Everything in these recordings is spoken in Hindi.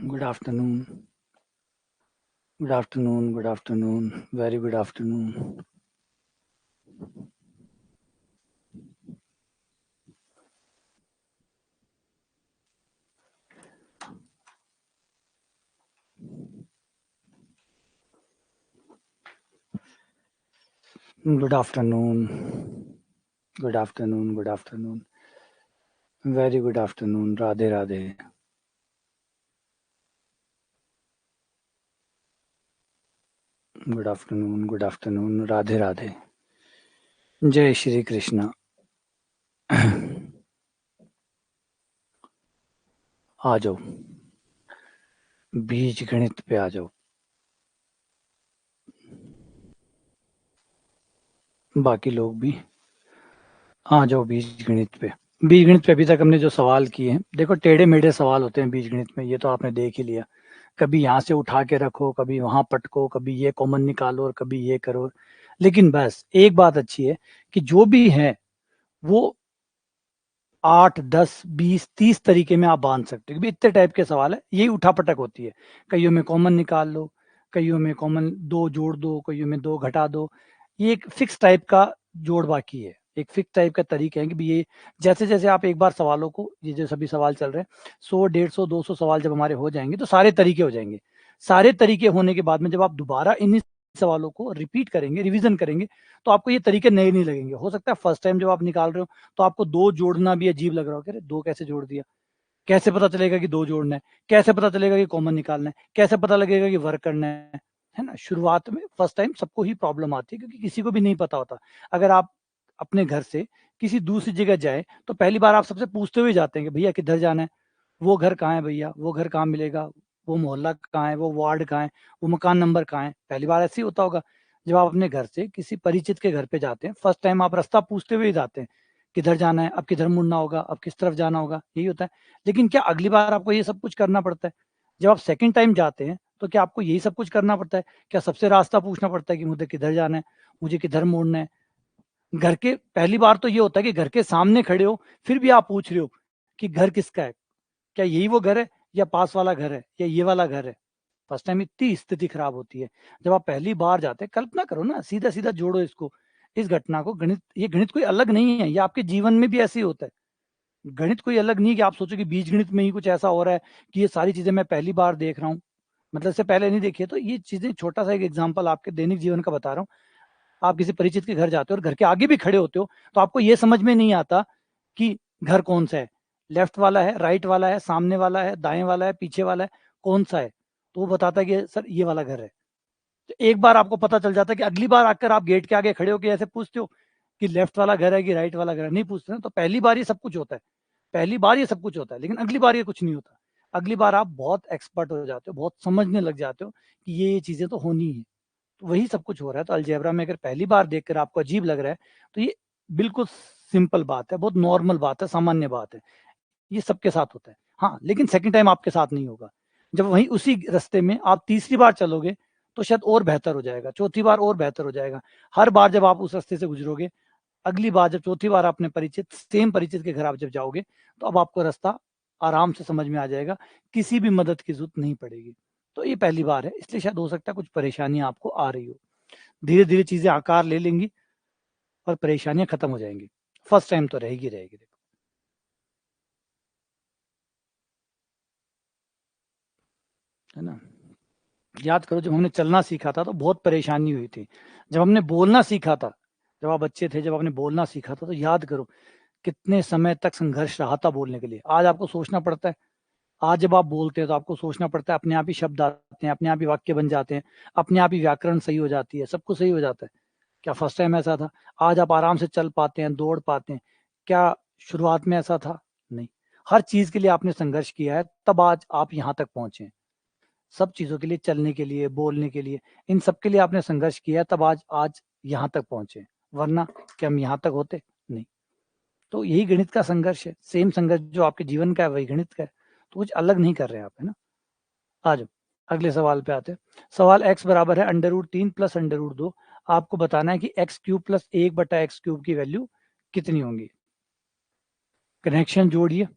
Good afternoon. Good afternoon. Good afternoon. Very good afternoon. Good afternoon. Good afternoon. Good afternoon. Very good afternoon. Radhe Radhe. Good afternoon. Good afternoon. Radhe Radhe. जय श्री कृष्ण. आ जाओ, बीज गणित पे आ जाओ. बाकी लोग भी आ जाओ बीज गणित पे. बीज गणित पे अभी तक हमने जो सवाल किए हैं, देखो टेढ़े मेढ़े सवाल होते हैं बीज गणित में, ये तो आपने देख ही लिया. कभी यहाँ से उठा के रखो, कभी वहां पटको, कभी ये कॉमन निकालो और कभी ये करो. लेकिन बस एक बात अच्छी है कि जो भी है वो 8, 10, 20, 30 तरीके में आप बांध सकते हो, क्योंकि इतने टाइप के सवाल है. यही उठापटक होती है. कईयों में कॉमन निकाल लो, कईयों में कॉमन दो जोड़ दो, कईयों में दो घटा दो. ये एक फिक्स टाइप का जोड़ बाकी है, एक फिक्स टाइप का तरीका है कि भी ये जैसे जैसे आप एक बार सवालों को, ये जो सभी सवाल चल रहे हैं 100, 150, 200 सवाल जब हमारे हो जाएंगे तो सारे तरीके हो जाएंगे. सारे तरीके होने के बाद में जब आप दोबारा इन सवालों को रिपीट करेंगे, रिवीजन करेंगे, तो आपको ये तरीके नए नहीं लगेंगे. हो सकता है फर्स्ट टाइम जब आप निकाल रहे हो तो आपको दो जोड़ना भी अजीब लग रहा हो, कि अरे दो कैसे जोड़ दिया, कैसे पता चलेगा कि दो जोड़ना है, कैसे पता चलेगा कि कॉमन निकालना है, कैसे पता लगेगा कि वर्क करना है ना. शुरुआत में फर्स्ट टाइम सबको ही प्रॉब्लम आती है, क्योंकि किसी को भी नहीं पता होता. अगर आप अपने घर से किसी दूसरी जगह जाए तो पहली बार आप सबसे पूछते हुए जाते हैं कि भैया किधर जाना है, वो घर कहाँ है भैया, वो घर कहाँ मिलेगा, वो मोहल्ला कहाँ है, वो वार्ड कहाँ है, वो मकान नंबर कहाँ है. पहली बार ऐसे ही होता होगा. जब आप अपने घर से किसी परिचित के घर पे जाते हैं, फर्स्ट टाइम आप रास्ता पूछते हुए ही जाते हैं, किधर जाना है, अब किधर मुड़ना होगा, अब किस तरफ जाना होगा, यही होता है. लेकिन क्या अगली बार आपको ये सब कुछ करना पड़ता है? जब आप सेकंड टाइम जाते हैं तो क्या आपको यही सब कुछ करना पड़ता है? क्या सबसे रास्ता पूछना पड़ता है कि मुझे किधर जाना है, मुझे किधर मोड़ना है? घर के पहली बार तो ये होता है कि घर के सामने खड़े हो, फिर भी आप पूछ रहे हो कि घर किसका है, क्या यही वो घर है, या पास वाला घर है, या ये वाला घर है. फर्स्ट टाइम इतनी स्थिति खराब होती है. जब आप पहली बार जाते हैं, कल्पना करो ना, सीधा सीधा जोड़ो इसको, इस घटना को. गणित, ये गणित कोई अलग नहीं है, ये आपके जीवन में भी ऐसे ही होता है. गणित कोई अलग नहीं है कि आप सोचो कि बीज गणित में ही कुछ ऐसा हो रहा है कि ये सारी चीजें मैं पहली बार देख रहा हूँ, मतलब इससे पहले नहीं देखी है. तो ये चीजें, छोटा सा एक एग्जाम्पल आपके दैनिक जीवन का बता रहा हूँ. आप किसी परिचित के घर जाते हो और घर के आगे भी खड़े होते हो, तो आपको ये समझ में नहीं आता कि घर कौन सा है, लेफ्ट वाला है, राइट वाला है, सामने वाला है, दाएं वाला है, पीछे वाला है, कौन सा है. तो वो बताता है कि सर ये वाला घर है. तो एक बार आपको पता चल जाता है कि अगली बार आकर आप गेट के आगे खड़े होकर ऐसे पूछते हो कि लेफ्ट वाला घर है कि राइट वाला घर है, नहीं पूछते ना. तो पहली बार ये सब कुछ होता है, पहली बार ये सब कुछ होता है, लेकिन अगली बार ये कुछ नहीं होता. अगली बार आप बहुत एक्सपर्ट हो जाते हो, बहुत समझने लग जाते हो कि ये चीजें तो होनी है. तो वही सब कुछ हो रहा है. तो अलजेब्रा में अगर पहली बार देखकर आपको अजीब लग रहा है, तो ये बिल्कुल सिंपल बात है, बहुत नॉर्मल बात है, सामान्य बात है. ये सबके साथ होता है. हाँ, लेकिन सेकंड टाइम आपके साथ नहीं होगा. जब वहीं उसी रास्ते में आप तीसरी बार चलोगे तो शायद और बेहतर हो जाएगा, चौथी बार और बेहतर हो जाएगा. हर बार जब आप उस रास्ते से गुजरोगे, अगली बार जब चौथी बार अपने परिचित, सेम परिचित के घर आप जब जाओगे, तो अब आपको रास्ता आराम से समझ में आ जाएगा, किसी भी मदद की जरूरत नहीं पड़ेगी. तो ये पहली बार है, इसलिए शायद हो सकता है कुछ परेशानियां आपको आ रही हो. धीरे धीरे चीजें आकार ले लेंगी और परेशानियां खत्म हो जाएंगी. फर्स्ट टाइम तो रहेगी रहेगी. देखो, है ना. याद करो, जब हमने चलना सीखा था तो बहुत परेशानी हुई थी. जब हमने बोलना सीखा था, जब आप बच्चे थे, जब आपने बोलना सीखा था, तो याद करो कितने समय तक संघर्ष रहा था बोलने के लिए. आज आपको सोचना पड़ता है. आज जब आप बोलते हैं तो आपको सोचना पड़ता है, अपने आप ही शब्द आते हैं, अपने आप ही वाक्य बन जाते हैं, अपने आप ही व्याकरण सही हो जाती है, सब कुछ सही हो जाता है. क्या फर्स्ट टाइम ऐसा था? आज आप आराम से चल पाते हैं, दौड़ पाते हैं. क्या शुरुआत में ऐसा था? नहीं. हर चीज के लिए आपने संघर्ष किया है, तब आज आप यहाँ तक पहुंचे हैं. सब चीजों के लिए, चलने के लिए, बोलने के लिए, इन सब के लिए आपने संघर्ष किया है, तब आज आज यहाँ तक पहुंचे हैं. वरना क्या हम यहाँ तक होते? नहीं. तो यही गणित का संघर्ष है. सेम संघर्ष जो आपके जीवन का है वही गणित का है. तो कुछ अलग नहीं कर रहे हैं आप, है ना. आ जाओ, अगले सवाल पे आते हैं. सवाल x बराबर है √3 प्लस √2. आपको बताना है कि एक्स क्यूब प्लस 1/x³ की वैल्यू कितनी होंगी. कनेक्शन जोड़िए.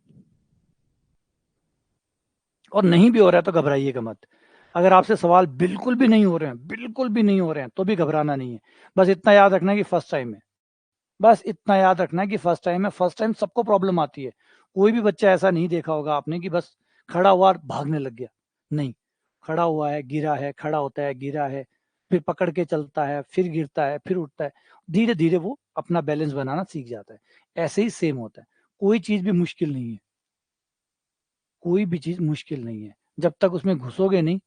और नहीं भी हो रहा है तो घबराइएगा मत। अगर आपसे सवाल बिल्कुल भी नहीं हो रहे हैं, बिल्कुल भी नहीं हो रहे हैं, तो भी घबराना नहीं है। बस इतना याद रखना है कि फर्स्ट टाइम है। बस इतना याद रखना है कि फर्स्ट टाइम है। फर्स्ट टाइम सबको प्रॉब्लम आती है। कोई भी बच्चा ऐसा नहीं देखा होगा आपने कि बस खड़ा हुआ और भागने लग गया। नहीं, खड़ा हुआ है, गिरा है, खड़ा होता है, गिरा है, फिर पकड़ के चलता है, फिर गिरता है, फिर उठता है। धीरे धीरे वो अपना बैलेंस बनाना सीख जाता है। ऐसे ही सेम होता है। कोई चीज भी मुश्किल नहीं है। कोई भी चीज मुश्किल नहीं है। जब तक उसमें घुसोगे नहीं,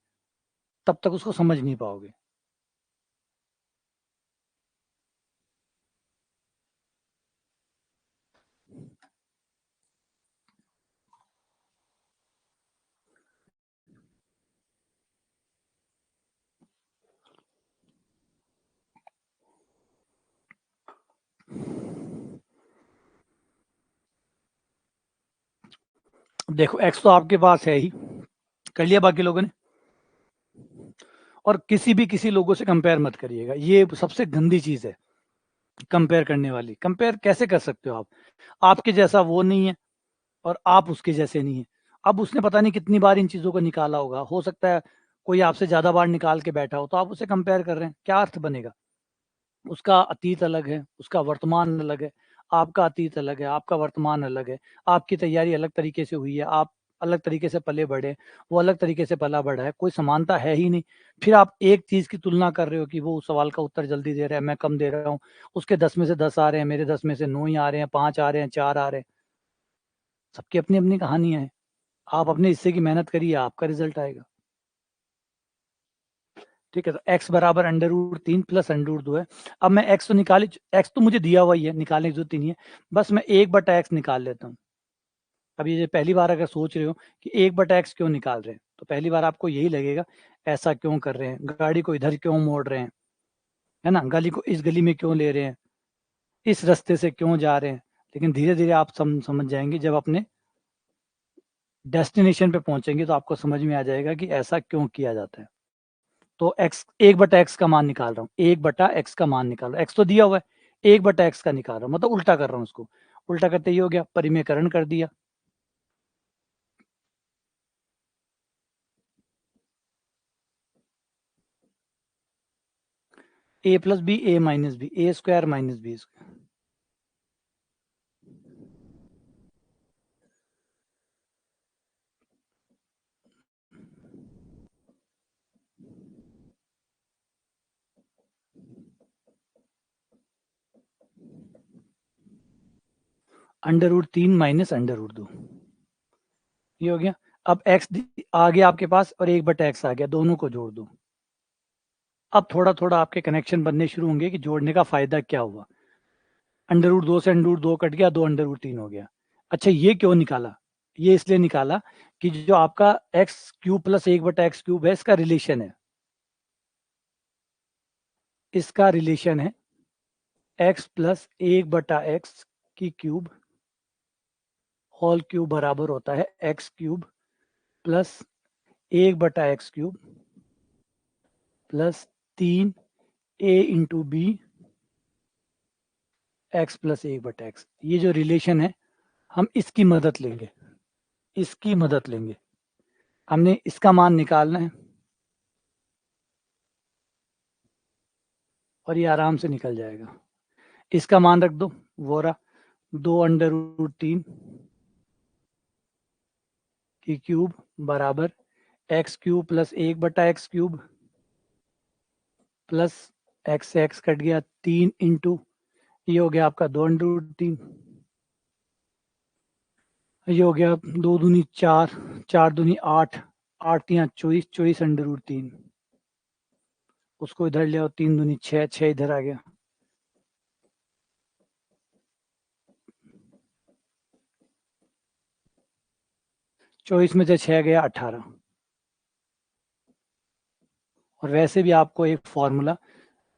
तब तक उसको समझ नहीं पाओगे। देखो, एक्स तो आपके पास है ही, कर लिया बाकी लोगों ने। और किसी भी किसी लोगों से कंपेयर मत करिएगा, ये सबसे गंदी चीज है। कंपेयर करने वाली, कंपेयर कैसे कर सकते हो आप? आपके जैसा वो नहीं है, और आप उसके जैसे नहीं है। अब उसने पता नहीं कितनी बार इन चीजों को निकाला होगा, हो सकता है कोई आपसे ज्यादा बार निकाल के बैठा हो, तो आप उसे कंपेयर कर रहे हैं, क्या अर्थ बनेगा? उसका अतीत अलग है, उसका वर्तमान अलग है। आपका अतीत अलग है, आपका वर्तमान अलग है। आपकी तैयारी अलग तरीके से हुई है, आप अलग तरीके से पले बढ़े, वो अलग तरीके से पला बढ़ा है, कोई समानता है ही नहीं। फिर आप एक चीज की तुलना कर रहे हो कि वो उस सवाल का उत्तर जल्दी दे रहा है, मैं कम दे रहा हूँ। उसके 10 में से 10 आ रहे हैं, मेरे 10 में से 9 ही आ रहे हैं, 5 आ रहे हैं, 4 आ रहे हैं। सबकी अपनी अपनी कहानियां हैं। आप अपने हिस्से की मेहनत करिए, आपका रिजल्ट आएगा। ठीक है, तो x बराबर √3 प्लस √2 है। अब मैं x तो निकाले, x तो मुझे दिया हुआ ही है, निकालने की जरूरत ही नहीं है। बस मैं 1/x निकाल लेता हूँ। अब ये पहली बार अगर सोच रहे हो कि 1/x क्यों निकाल रहे हैं, तो पहली बार आपको यही लगेगा, ऐसा क्यों कर रहे हैं, गाड़ी को इधर क्यों मोड़ रहे हैं, है ना, गली को इस गली में क्यों ले रहे हैं, इस रास्ते से क्यों जा रहे हैं। लेकिन धीरे धीरे आप समझ जाएंगे, जब अपने डेस्टिनेशन पे पहुंचेंगे तो आपको समझ में आ जाएगा कि ऐसा क्यों किया जाता है। तो एक्स, 1/x का मान निकाल रहा हूँ, 1/x का मान निकाल रहा हूँ। एक्स तो दिया हुआ है, 1/x का निकाल रहा हूँ, मतलब उल्टा कर रहा हूँ उसको। उल्टा करते ही हो गया, परिमेयकरण कर दिया। a+b, a-b, a square minus b square. √3 minus √2, ये हो गया। अब एक्स आ गया आपके पास, और 1/x आ गया, दोनों को जोड़ दो। अब थोड़ा थोड़ा आपके कनेक्शन बनने शुरू होंगे कि जोड़ने का फायदा क्या हुआ। √2 से √2 कट गया, 2 √3 हो गया। अच्छा, ये क्यों निकाला? ये इसलिए निकाला कि जो आपका x³ प्लस 1/x³ है, इसका रिलेशन है, इसका रिलेशन है x प्लस 1/x की क्यूब होल क्यूब बराबर होता है x³ plus 1/x³ plus 3a×b x plus 1/x। ये जो रिलेशन है, हम इसकी मदद लेंगे, इसकी मदद लेंगे। हमने इसका मान निकालना है, और ये आराम से निकल जाएगा। इसका मान रख दो, वो रहा 2 √3 की क्यूब बराबर x³ plus 1/x³ plus x cut गया 3 इंटू, ये हो गया आपका 2 √3, ये हो गया 2 दूनी 4, 4 दूनी 8, 8 × 3 = 24, 24 √3। उसको इधर ले आओ, 3 दूनी 6, 6 इधर आ गया। 24 में से 6 गया 18। और वैसे भी आपको एक फॉर्मूला,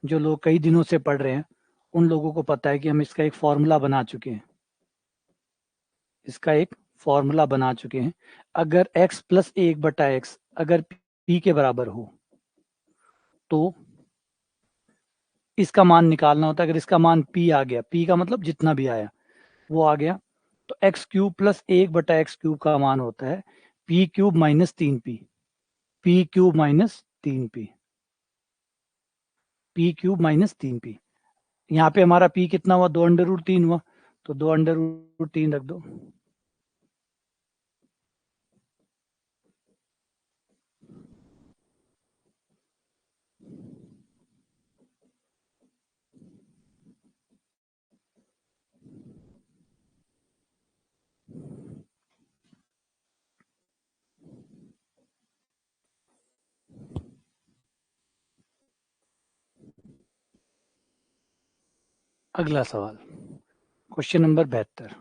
जो लोग कई दिनों से पढ़ रहे हैं, उन लोगों को पता है कि हम इसका एक फॉर्मूला बना चुके हैं, इसका एक फॉर्मूला बना चुके हैं। अगर x प्लस 1/x अगर p के बराबर हो, तो इसका मान निकालना होता है। अगर इसका मान p आ गया, p का मतलब जितना भी आया वो आ गया, तो x³ प्लस 1/x³ का मान होता है P cube minus 3p, P cube minus 3p, P cube minus 3p। यहाँ पे हमारा p कितना हुआ, 2√3 हुआ, तो 2√3 रख दो। अगला सवाल, क्वेश्चन नंबर 72।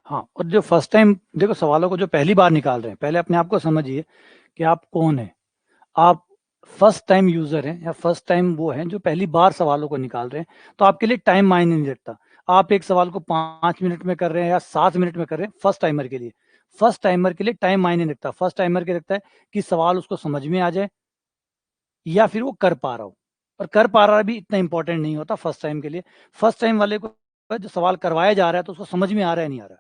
हाँ, और जो फर्स्ट टाइम देखो सवालों को जो पहली बार निकाल रहे हैं, पहले अपने आप को समझिए कि आप कौन है। आप फर्स्ट टाइम यूजर हैं या फर्स्ट टाइम वो हैं जो पहली बार सवालों को निकाल रहे हैं, तो आपके लिए टाइम मायने नहीं रखता। आप एक सवाल को 5 मिनट में कर रहे हैं या 7 मिनट में कर रहे हैं, फर्स्ट टाइमर के लिए, फर्स्ट टाइमर के लिए टाइम मायने नहीं रखता। फर्स्ट टाइमर के रखता है कि सवाल उसको समझ में आ जाए या फिर वो कर पा रहा हो। और कर पा रहा भी इतना इंपॉर्टेंट नहीं होता फर्स्ट टाइम के लिए। फर्स्ट टाइम वाले को जो सवाल करवाया जा रहा है तो उसको समझ में आ रहा है नहीं आ रहा।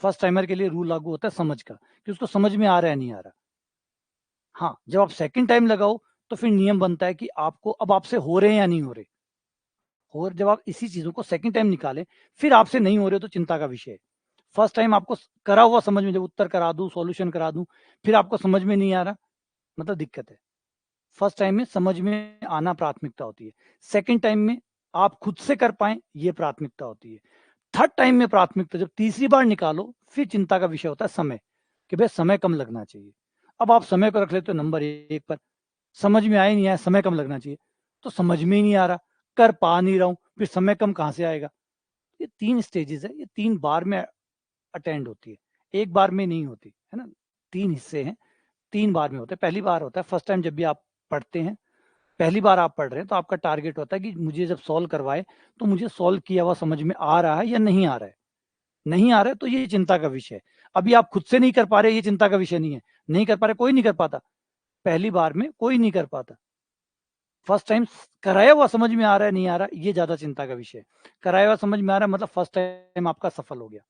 फर्स्ट टाइमर के लिए रूल लागू होता है समझ का, कि उसको समझ में आ रहा है नहीं आ रहा। हाँ, जब आप सेकंड टाइम लगाओ तो फिर नियम बनता है कि आपको अब आपसे हो रहे हैं या नहीं हो रहे। और जब आप इसी चीजों को सेकंड टाइम निकालें फिर आपसे नहीं हो रहे तो चिंता का विषय है। फर्स्ट टाइम आपको करा हुआ समझ में, जब उत्तर करा दूं, सॉल्यूशन करा दूं, फिर आपको समझ में नहीं आ रहा, मतलब दिक्कत है। फर्स्ट टाइम में समझ में आना प्राथमिकता होती है, सेकंड टाइम में आप खुद से कर पाए ये प्राथमिकता होती है। थर्ड टाइम में प्राथमिकता जब तीसरी बार निकालो फिर चिंता का विषय होता है समय, कि भाई समय कम लगना चाहिए। अब आप समय को रख लेते हो नंबर 1 पर, समझ में आया नहीं आया, समय कम लगना चाहिए, तो समझ में ही नहीं आ रहा, कर पा नहीं रहा हूं, फिर समय कम कहां से आएगा। ये 3 स्टेजेस है, ये 3 बार में अटेंड होती है, एक बार में नहीं होती है ना। 3 हिस्से हैं, 3 बार में होते हैं। पहली बार होता है फर्स्ट टाइम, जब भी आप पढ़ते हैं, पहली बार आप पढ़ रहे हैं तो आपका टारगेट होता है कि मुझे जब सॉल्व करवाए तो मुझे सॉल्व किया हुआ समझ में आ रहा है या नहीं आ रहा है। नहीं आ रहा है तो ये चिंता का विषय है। अभी आप खुद से नहीं कर पा रहे, ये चिंता का विषय नहीं है। नहीं कर पा रहे, कोई नहीं कर पाता, पहली बार में कोई नहीं कर पाता। फर्स्ट टाइम कराया हुआ समझ में आ रहा है नहीं आ रहा, ये ज्यादा चिंता का विषय है। कराया हुआ समझ में आ रहा है मतलब फर्स्ट टाइम आपका सफल हो गया।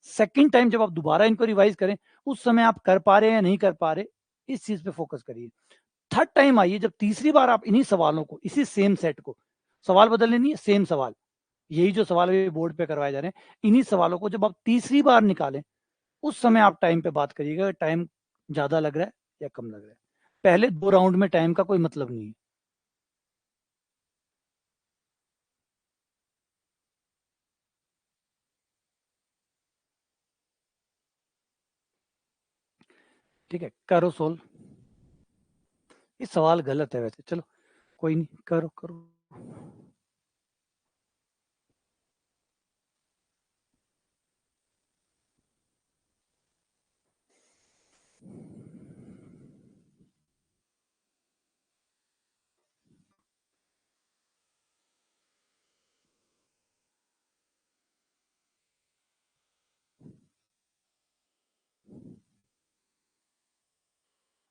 सेकंड टाइम जब आप दोबारा इनको रिवाइज करें, उस समय आप कर पा रहे हैं या नहीं कर पा रहे, इस चीज पे फोकस करिए। थर्ड टाइम आइए जब तीसरी बार आप इन्हीं सवालों को, इसी सेम सेट को, सवाल बदलने नहीं है, सेम सवाल, यही जो सवाल अभी बोर्ड पे करवाए जा रहे हैं, इन्हीं सवालों को जब आप तीसरी बार निकालें, उस समय आप टाइम पे बात करिएगा, टाइम ज्यादा लग रहा है या कम लग रहा है। पहले 2 राउंड में टाइम का कोई मतलब नहीं है। ठीक है, करो सोल्व। ये सवाल गलत है वैसे, चलो कोई नहीं, करो करो।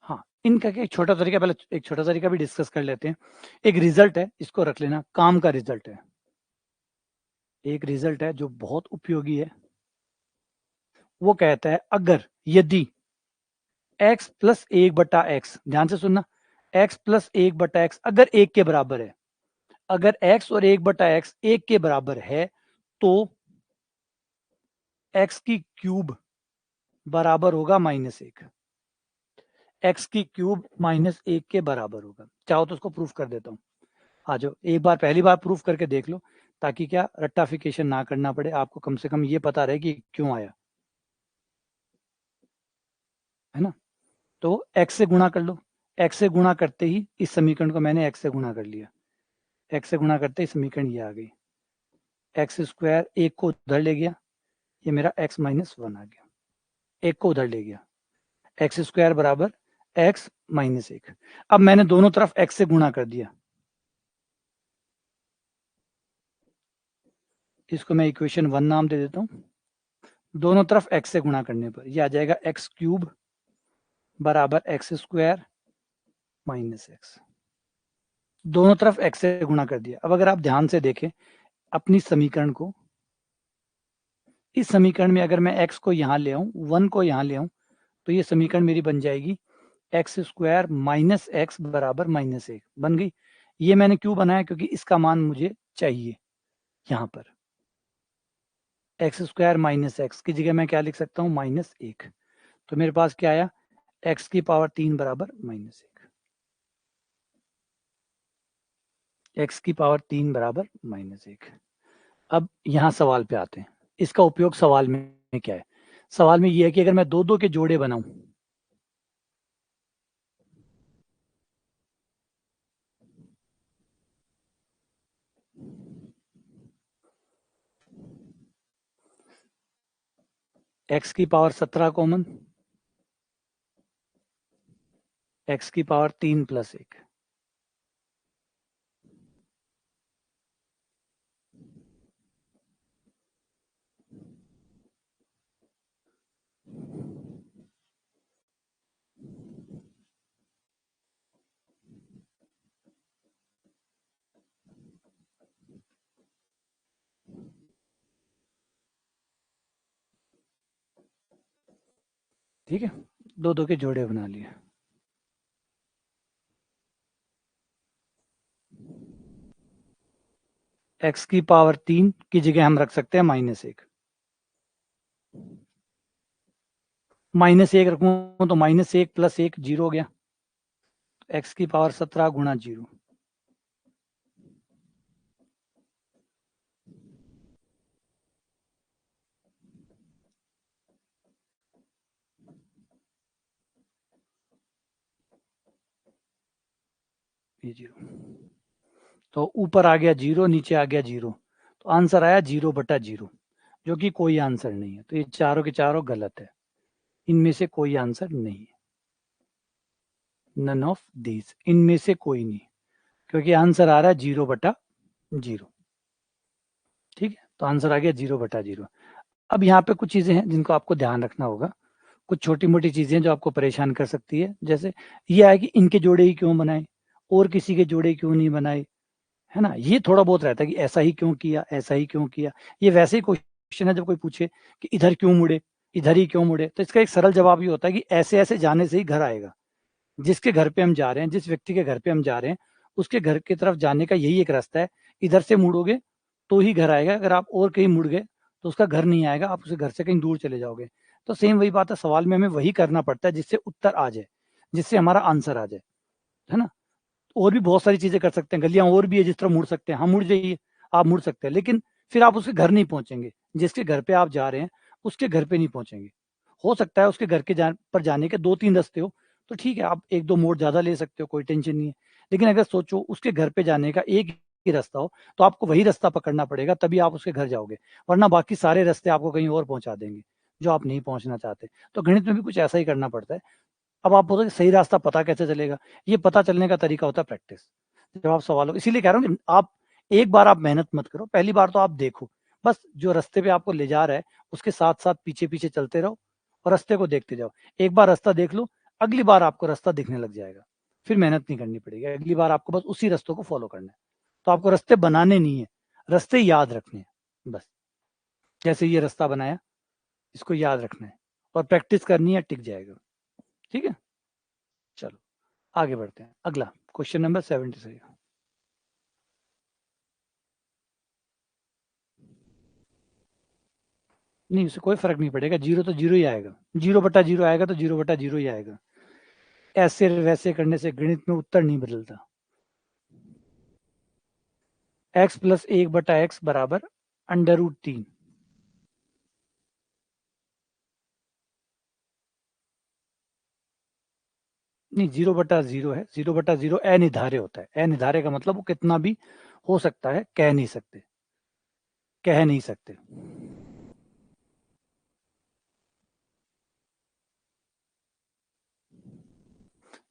हाँ, इनका क्या एक छोटा तरीका, पहले एक छोटा तरीका भी डिस्कस कर लेते हैं। एक रिजल्ट है, इसको रख लेना, काम का रिजल्ट है। एक रिजल्ट है जो बहुत उपयोगी है। वो कहता है अगर यदि x प्लस 1/x, ध्यान से सुनना, x प्लस 1/x अगर 1 के बराबर है, अगर x और 1/x 1 के बराबर है, तो x की क्यूब बराबर होगा -1। x की क्यूब -1 के बराबर होगा। चाहो तो उसको प्रूफ कर देता हूँ। आ जाओ, एक बार पहली बार प्रूफ करके देख लो, ताकि क्या रट्टाफिकेशन ना करना पड़े, आपको कम से कम ये पता रहे कि क्यों आया, है ना। तो x से गुणा कर लो, x से गुणा करते ही इस समीकरण को मैंने x से गुणा कर लिया, x से गुणा करते ही समीकरण ये आ गई, एक्स स्क्वायर 1 को उधर ले गया, ये मेरा x-1 आ गया, 1 को उधर ले गया, एक्स स्क्वायर बराबर x-1। अब मैंने दोनों तरफ x से गुणा कर दिया, इसको मैं इक्वेशन 1 नाम दे देता हूँ। दोनों तरफ x से गुणा करने पर यह आ जाएगा x³ बराबर x² -x। दोनों तरफ x से गुणा कर दिया। अब अगर आप ध्यान से देखें अपनी समीकरण को, इस समीकरण में अगर मैं x को यहाँ ले आऊँ, 1 को यहाँ ले आऊँ, तो ये समीकरण मेरी बन जाएगी एक्स स्क्वायर माइनस एक्स बराबर -1 बन गई। ये मैंने क्यों बनाया? क्योंकि इसका मान मुझे चाहिए। यहाँ पर एक्स स्क्वायर माइनस एक्स की जगह मैं क्या लिख सकता हूँ? -1। तो मेरे पास क्या आया? x की पावर 3 बराबर -1। x की पावर 3 बराबर -1। अब यहाँ सवाल पे आते हैं। इसका उपयोग सवाल में क्या है? सवाल में ये है कि अगर मैं दो दो के जोड़े बनाऊं, x की पावर 17 कॉमन, x की पावर 3 + 1, ठीक है, दो दो के जोड़े बना लिए। x की पावर 3 की जगह हम रख सकते हैं -1। -1 रखूं तो -1 + 1 0 हो गया। x की पावर 17 गुणा 0, ये 0। तो ऊपर आ गया 0, नीचे आ गया 0, तो आंसर आया 0/0, जो कि कोई आंसर नहीं है। तो ये चारों के चारों गलत है, इनमें से कोई आंसर नहीं है। नन ऑफ दीज, इनमें से कोई नहीं, क्योंकि आंसर आ रहा है 0/0। ठीक है, तो आंसर आ गया 0/0। अब यहाँ पे कुछ चीजें हैं जिनको आपको ध्यान रखना होगा। कुछ छोटी मोटी चीजें जो आपको परेशान कर सकती है, जैसे ये है कि इनके जोड़े ही क्यों बनाए और किसी के जोड़े क्यों नहीं बनाए, है ना। ये थोड़ा बहुत रहता है कि ऐसा ही क्यों किया, ऐसा ही क्यों किया। ये वैसे ही क्वेश्चन है जब कोई पूछे कि इधर क्यों मुड़े, इधर ही क्यों मुड़े, तो इसका एक सरल जवाब ये होता है कि ऐसे ऐसे जाने से ही घर आएगा। जिसके घर पे हम जा रहे हैं, जिस व्यक्ति के घर पे हम जा रहे हैं, उसके घर की तरफ जाने का यही एक रास्ता है। इधर से मुड़ोगे तो ही घर आएगा। अगर आप और कहीं मुड़ गए तो उसका घर नहीं आएगा, आप उसके घर से कहीं दूर चले जाओगे। तो सेम वही बात है, सवाल में हमें वही करना पड़ता है जिससे उत्तर आ जाए, जिससे हमारा आंसर आ जाए, है ना। और भी बहुत सारी चीजें कर सकते हैं, गलियां और भी है जिस तरह मुड़ सकते हैं, हम मुड़ जाइए, आप मुड़ सकते हैं, लेकिन फिर आप उसके घर नहीं पहुंचेंगे। जिसके घर पे आप जा रहे हैं उसके घर पे नहीं पहुंचेंगे। हो सकता है उसके घर के पर जाने के 2-3 रास्ते हो, तो ठीक है, आप 1-2 मोड़ ज्यादा ले सकते हो, कोई टेंशन नहीं है। लेकिन अगर सोचो उसके घर पे जाने का एक ही रास्ता हो, तो आपको वही रास्ता पकड़ना पड़ेगा, तभी आप उसके घर जाओगे। वरना बाकी सारे रास्ते आपको कहीं और पहुंचा देंगे, जो आप नहीं पहुंचना चाहते। तो गणित में भी कुछ ऐसा ही करना पड़ता है। अब आप बोलोगे सही रास्ता पता कैसे चलेगा? ये पता चलने का तरीका होता है प्रैक्टिस। जब आप सवालों, इसीलिए कह रहा हूँ कि आप एक बार आप मेहनत मत करो, पहली बार तो आप देखो, बस जो रास्ते पे आपको ले जा रहा है उसके साथ साथ पीछे पीछे चलते रहो और रास्ते को देखते जाओ। एक बार रास्ता देख लो, अगली बार आपको रास्ता दिखने लग जाएगा, फिर मेहनत नहीं करनी पड़ेगी। अगली बार आपको बस उसी रास्तों को फॉलो करना है। तो आपको रास्ते बनाने नहीं है, रास्ते याद रखने हैं बस। जैसे ये रास्ता बनाया, इसको याद रखना है और प्रैक्टिस करनी है, टिक जाएगा। ठीक है, चलो आगे बढ़ते हैं। अगला क्वेश्चन नंबर 73। नहीं, उससे कोई फर्क नहीं पड़ेगा, जीरो तो जीरो ही आएगा। 0/0 आएगा तो 0/0 ही आएगा। ऐसे वैसे करने से गणित में उत्तर नहीं बदलता। x+1/x बराबर √3। नहीं, 0/0 है। 0/0 अनिर्धार्य होता है। अनिर्धार्य का मतलब वो कितना भी हो सकता है, कह नहीं सकते, कह नहीं सकते।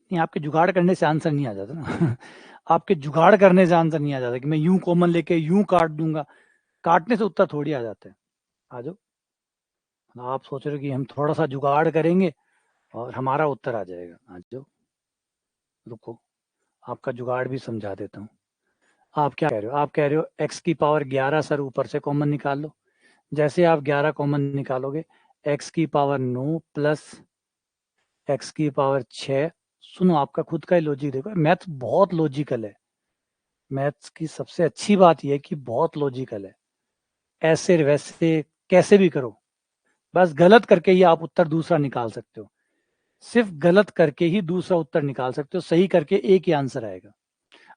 नहीं, आपके जुगाड़ करने से आंसर नहीं आ जाता ना। आपके जुगाड़ करने से आंसर नहीं आ जाता कि मैं यूं कॉमन लेके यूं काट दूंगा। काटने से उत्तर थोड़ी आ जाते हैं। आ जाओ, आप सोच रहे हो कि हम थोड़ा सा जुगाड़ करेंगे और हमारा उत्तर आ जाएगा। आ जाओ, रुको, आपका जुगाड़ भी समझा देता हूँ। आप क्या कह रहे हो? आप कह रहे हो x की पावर 11 सर ऊपर से कॉमन निकाल लो। जैसे आप 11 कॉमन निकालोगे, x की पावर 9 प्लस x की पावर 6। सुनो, आपका खुद का ही लॉजिक देखो, मैथ बहुत लॉजिकल है। मैथ्स की सबसे अच्छी बात यह है कि बहुत लॉजिकल है। ऐसे वैसे कैसे भी करो, बस गलत करके ही आप उत्तर दूसरा निकाल सकते हो। सिर्फ गलत करके ही दूसरा उत्तर निकाल सकते हो, सही करके एक ही आंसर आएगा।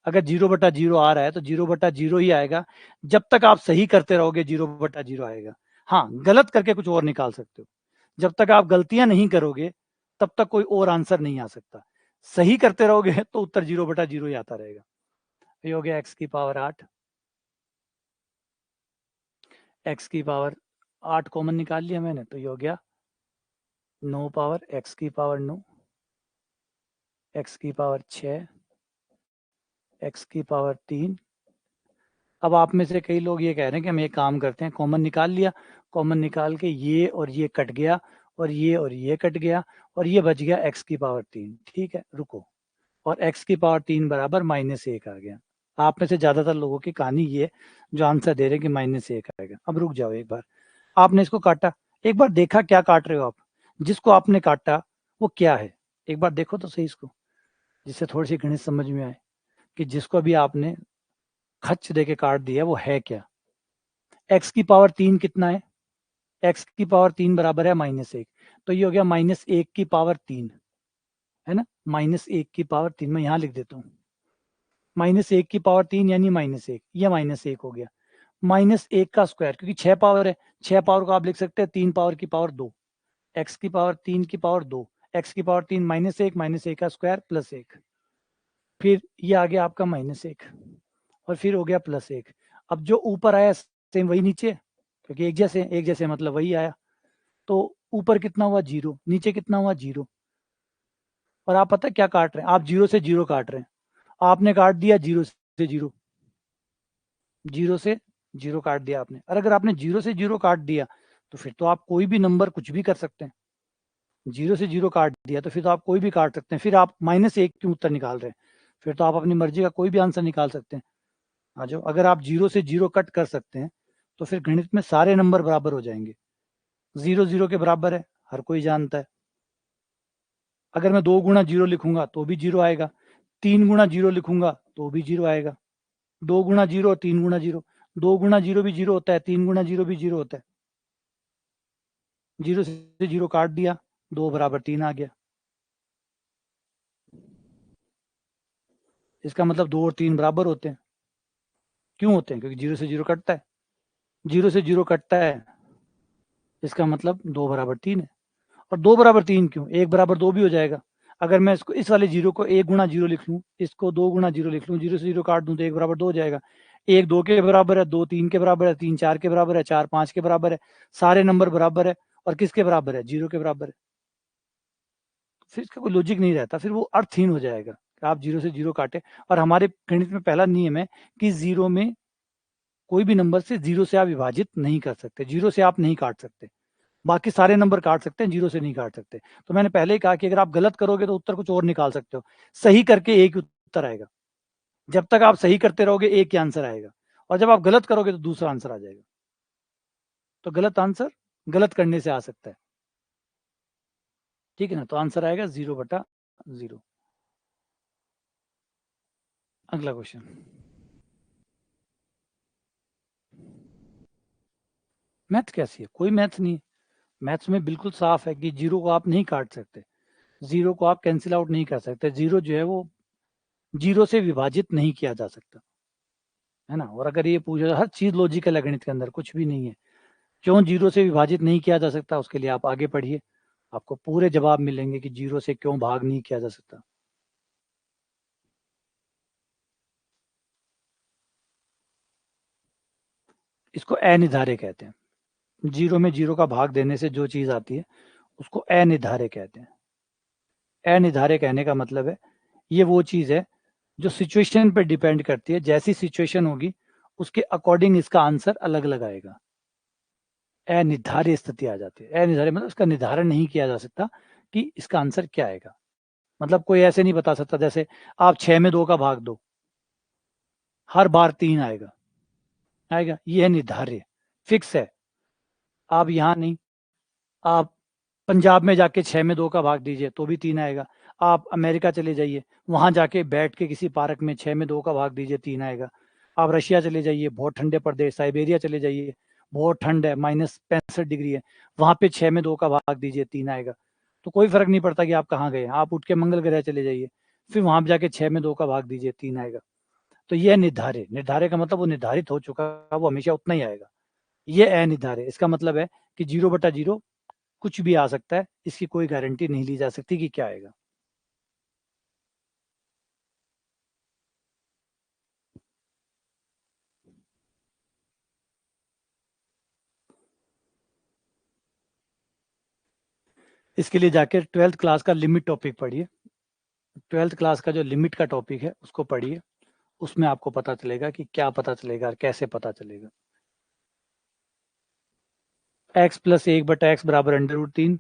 अगर 0/0 आ रहा है तो 0/0 ही आएगा। जब तक आप सही करते रहोगे 0/0 आएगा। हाँ, गलत करके कुछ और निकाल सकते हो। जब तक आप गलतियां नहीं करोगे तब तक कोई और आंसर नहीं आ सकता। सही करते रहोगे तो उत्तर 0/0 ही आता रहेगा। ये हो गया x की पावर 8। x की पावर 8 कॉमन निकाल लिया मैंने, तो ये हो गया 9 पावर x की पावर 9, x की पावर 6, x की पावर 3। अब आप में से कई लोग ये कह रहे हैं कि हम एक काम करते हैं, कॉमन निकाल लिया, कॉमन निकाल के ये और ये कट गया और ये कट गया और ये बच गया x की पावर 3। ठीक है, रुको, और x की पावर 3 बराबर -1 आ गया। आप में से ज्यादातर लोगों की कहानी ये जो आंसर दे रहे हैं कि -1 आएगा। अब रुक जाओ, एक बार आपने इसको काटा, एक बार देखा क्या काट रहे हो आप, जिसको आपने काटा वो क्या है, एक बार देखो तो सही इसको, जिससे थोड़ी सी गणित समझ में आए कि जिसको भी आपने खच दे के काट दिया वो है क्या। x की पावर 3 कितना है, x की पावर 3 बराबर है -1, तो ये हो गया -1 की पावर 3, है ना, -1 की पावर 3 मैं यहाँ लिख देता हूँ, -1 की पावर 3 यानी -1, ये -1 हो गया, -1 का स्क्वायर, क्योंकि 6 पावर है, 6 पावर को आप लिख सकते हैं 3 पावर की पावर 2, x की पावर 3 की पावर 2, x की पावर 3 -1 का स्क्वायर +1, फिर ये आ गया आपका -1 और फिर हो गया +1। अब जो ऊपर आया सेम वही नीचे, क्योंकि एक जैसे मतलब वही आया, तो ऊपर कितना हुआ 0, नीचे कितना हुआ 0। और आप पता क्या काट रहे हैं, आप 0 से 0 काट रहे हैं, आपने काट दिया 0 से 0, 0 से 0 काट दिया आपने। और अगर आपने 0 से 0 काट दिया तो फिर तो आप कोई भी नंबर कुछ भी कर सकते हैं। 0 से 0 काट दिया तो फिर तो आप कोई भी काट सकते हैं, फिर आप -1 क्यों उत्तर निकाल रहे हैं, फिर तो आप अपनी मर्जी का कोई भी आंसर निकाल सकते हैं। आ जाओ, अगर आप 0 से 0 कट कर सकते हैं तो फिर गणित में सारे नंबर बराबर हो जाएंगे। 0 0 के बराबर है, हर कोई जानता है। अगर मैं 2 गुणा 0 लिखूंगा तो भी 0 आएगा, 3 गुणा 0 लिखूंगा तो भी 0 आएगा, 2 गुणा 0 और 3 गुणा 0, 2 गुणा 0 भी 0 होता है, 3 गुणा 0 भी 0 होता है। 0 से 0 काट दिया, 2 बराबर 3 आ गया। इसका मतलब 2 और 3 बराबर होते हैं। क्यों होते हैं, क्योंकि 0 से 0 कटता है, 0 से 0 कटता है, इसका मतलब 2 बराबर 3 है। और 2 बराबर 3 क्यों, 1 बराबर 2 भी हो जाएगा। अगर मैं इसको इस वाले 0 को 1 गुणा 0 लिख लूँ, इसको 2 गुणा 0 लिख लूँ, 0 से 0 काट दूं तो 1 बराबर 2 हो जाएगा। 1 2 के बराबर है, 2 3 के बराबर है, 3 4 के बराबर है, 4 5 के बराबर है, सारे नंबर बराबर है। और किसके बराबर है, 0 के बराबर है। फिर इसका कोई लॉजिक नहीं रहता, फिर वो अर्थहीन हो जाएगा कि आप 0 से 0 काटे। और हमारे गणित में पहला नियम है कि 0 में कोई भी नंबर से 0 से आप विभाजित नहीं कर सकते, 0 से आप नहीं काट सकते। बाकी सारे नंबर काट सकते हैं, 0 से नहीं काट सकते। तो मैंने पहले ही कहा कि अगर आप गलत करोगे तो उत्तर कुछ और निकाल सकते हो, सही करके एक ही उत्तर आएगा। जब तक आप सही करते रहोगे एक ही आंसर आएगा, और जब आप गलत करोगे तो दूसरा आंसर आ जाएगा। तो गलत आंसर गलत करने से आ सकता है, ठीक है ना। तो आंसर आएगा 0/0। अगला क्वेश्चन। मैथ कैसी है, कोई मैथ नहीं है। मैथ्स में बिल्कुल साफ है कि 0 को आप नहीं काट सकते, 0 को आप कैंसिल आउट नहीं कर सकते, 0 जो है वो 0 से विभाजित नहीं किया जा सकता, है ना। और अगर ये पूछा, हर चीज लॉजिकल है गणित के अंदर, कुछ भी नहीं है। क्यों 0 से विभाजित नहीं किया जा सकता, उसके लिए आप आगे पढ़िए, आपको पूरे जवाब मिलेंगे कि 0 से क्यों भाग नहीं किया जा सकता। इसको अनिर्धार्य कहते हैं। 0 में 0 का भाग देने से जो चीज आती है उसको अनिर्धार्य कहते हैं। अनिर्धार्य कहने का मतलब है ये वो चीज है जो सिचुएशन पर डिपेंड करती है, जैसी सिचुएशन होगी उसके अकॉर्डिंग इसका आंसर अलग अलग आएगा। अनिर्धार्य स्थिति आ जाती है। अनिर्धार्य मतलब इसका निर्धारण नहीं किया जा सकता कि इसका आंसर क्या आएगा। मतलब कोई ऐसे नहीं बता सकता, जैसे आप 6 में 2 का भाग दो, हर बार 3 आएगा, आएगा, ये है निर्धार्य, फिक्स है। आप यहाँ नहीं, आप पंजाब में जाके 6 में 2 का भाग दीजिए तो भी 3 आएगा। आप अमेरिका चले जाइए, वहाँ जाके बैठ के किसी पार्क में 6 में 2 का भाग दीजिए 3 आएगा। आप रशिया चले जाइए, बहुत ठंडे प्रदेश, साइबेरिया चले जाइए, बहुत ठंड है, -65 डिग्री है, वहाँ पे 6 में 2 का भाग दीजिए 3 आएगा। तो कोई फ़र्क नहीं पड़ता कि आप कहाँ गए, आप उठ के मंगल ग्रह चले जाइए, फिर वहाँ पे जाके 6 में 2 का भाग दीजिए 3 आएगा। तो ये है निर्धार्य, निर्धार्य का मतलब वो निर्धारित हो चुका है, वो हमेशा उतना ही आएगा। ये अनिर्धार्य, इसका मतलब है कि 0/0 कुछ भी आ सकता है, इसकी कोई गारंटी नहीं ली जा सकती कि क्या आएगा। इसके लिए जाकर 12th क्लास का लिमिट टॉपिक पढ़िए। 12th क्लास का जो लिमिट का टॉपिक है उसको पढ़िए, उसमें आपको पता चलेगा कि क्या पता चलेगा और कैसे पता चलेगा। x प्लस 1/x बराबर √3।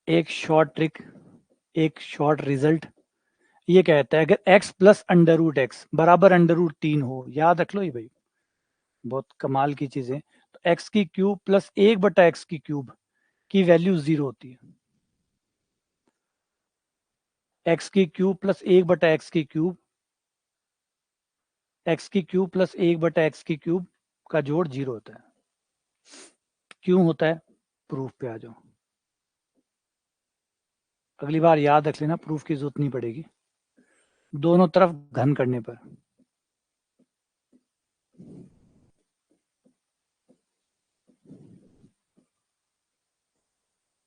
एक शॉर्ट ट्रिक, एक शॉर्ट रिजल्ट ये कहता है अगर x प्लस √x बराबर √3 हो, याद रख लो ये भाई, बहुत कमाल की चीज है। तो x की क्यूब प्लस 1/x की क्यूब की वैल्यू 0 होती है। x की क्यूब प्लस 1/x की क्यूब, x की क्यूब प्लस 1/x की क्यूब का जोड़ 0 होता है। क्यों होता है, प्रूफ पे आ जाओ। अगली बार याद रख लेना, प्रूफ की जरूरत नहीं पड़ेगी दोनों तरफ घन करने पर।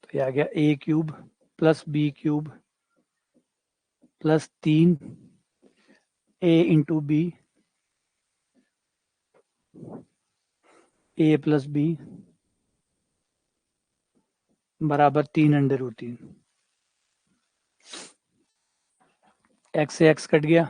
तो ये आ गया a cube plus b cube plus 3 a into b a plus b बराबर 3 √3। x से x कट गया,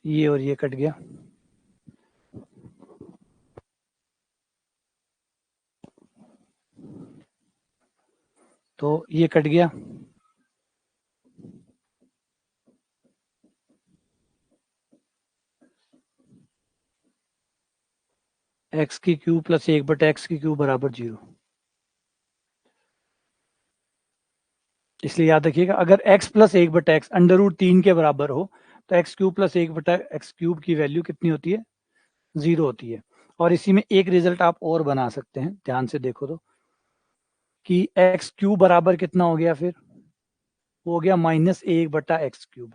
ये और ये कट गया, तो ये कट गया, x की क्यूब प्लस 1/x की क्यूब बराबर 0। इसलिए याद रखिएगा अगर x प्लस 1/x √3 के बराबर हो तो x cube plus 1/x cube की वैल्यू कितनी होती है, 0 होती है। और इसी में एक रिजल्ट आप और बना सकते हैं, ध्यान से देखो तो, कि एक्स क्यूब बराबर कितना हो गया, फिर वो हो गया -1/x3।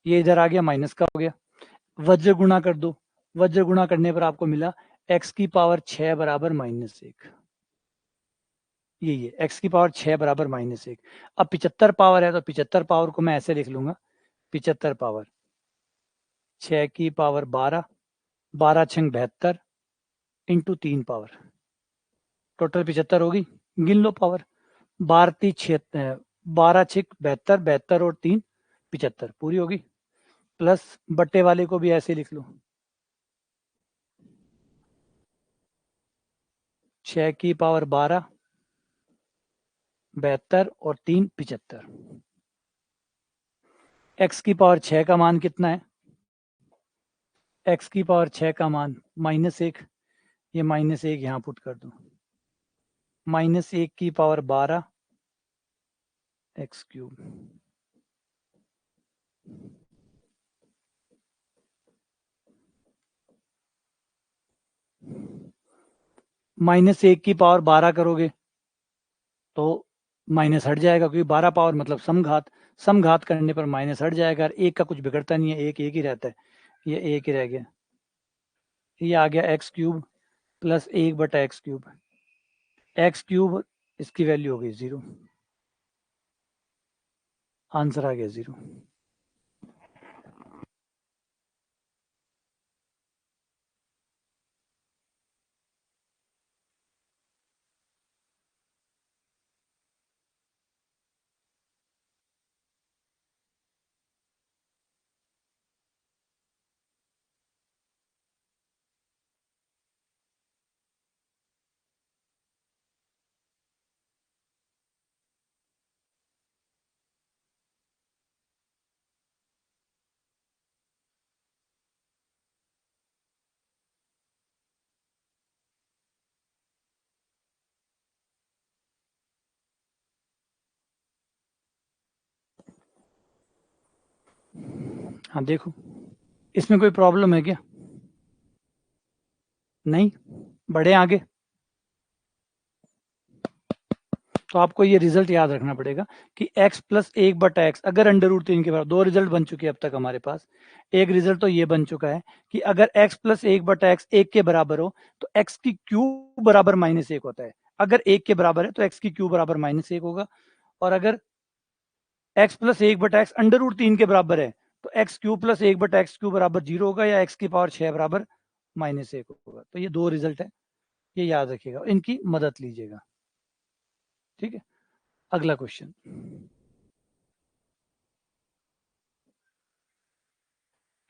ये इधर आ गया, माइनस का हो गया, वज्र गुणा कर दो, वज्र गुणा करने पर आपको मिला x⁻6 बराबर -1। यही है, x⁻6 बराबर -1। अब 75 पावर है तो 75 पावर को मैं ऐसे लिख लूंगा, 75 पावर 6⁻12, 12×6 = 72 इंटू 3 पावर, टोटल 75 होगी। गिन लो पावर, 12×6 = 72, 72 और 3 75 पूरी होगी। प्लस बट्टे वाले को भी ऐसे लिख लो, 6⁻12, 72 और 3 75। x⁻6 का मान कितना है, x⁻6 का मान -1, ये -1 यहाँ पुट कर दो, -1⁻12 x3। -1⁻12 करोगे तो माइनस हट जाएगा, क्योंकि 12 पावर मतलब समघात, समघात करने पर माइनस हट जाएगा, और एक का कुछ बिगड़ता नहीं है, एक एक ही रहता है, ये एक ही रह गया। ये आ गया x³ प्लस 1/x³, x³ इसकी वैल्यू हो गई 0, आंसर आ गया 0। हाँ देखो, इसमें कोई प्रॉब्लम है क्या? नहीं, बढ़े आगे। तो आपको ये रिजल्ट याद रखना पड़ेगा कि x प्लस 1/x अगर अंडर रूट 3 के बराबर, दो रिजल्ट बन चुके हैं अब तक हमारे पास। एक रिजल्ट तो ये बन चुका है कि अगर x प्लस 1/x 1 के बराबर हो तो x की क्यूब बराबर -1 होता है। अगर 1 के बराबर है तो x की क्यूब बराबर -1 होगा, और अगर x plus 1/x under root 3 के बराबर है तो x cube plus 1/x cube बराबर 0 होगा, या x की पावर 6 बराबर -1 होगा। तो ये दो रिजल्ट है, ये याद रखिएगा, इनकी मदद लीजिएगा। ठीक है, अगला question.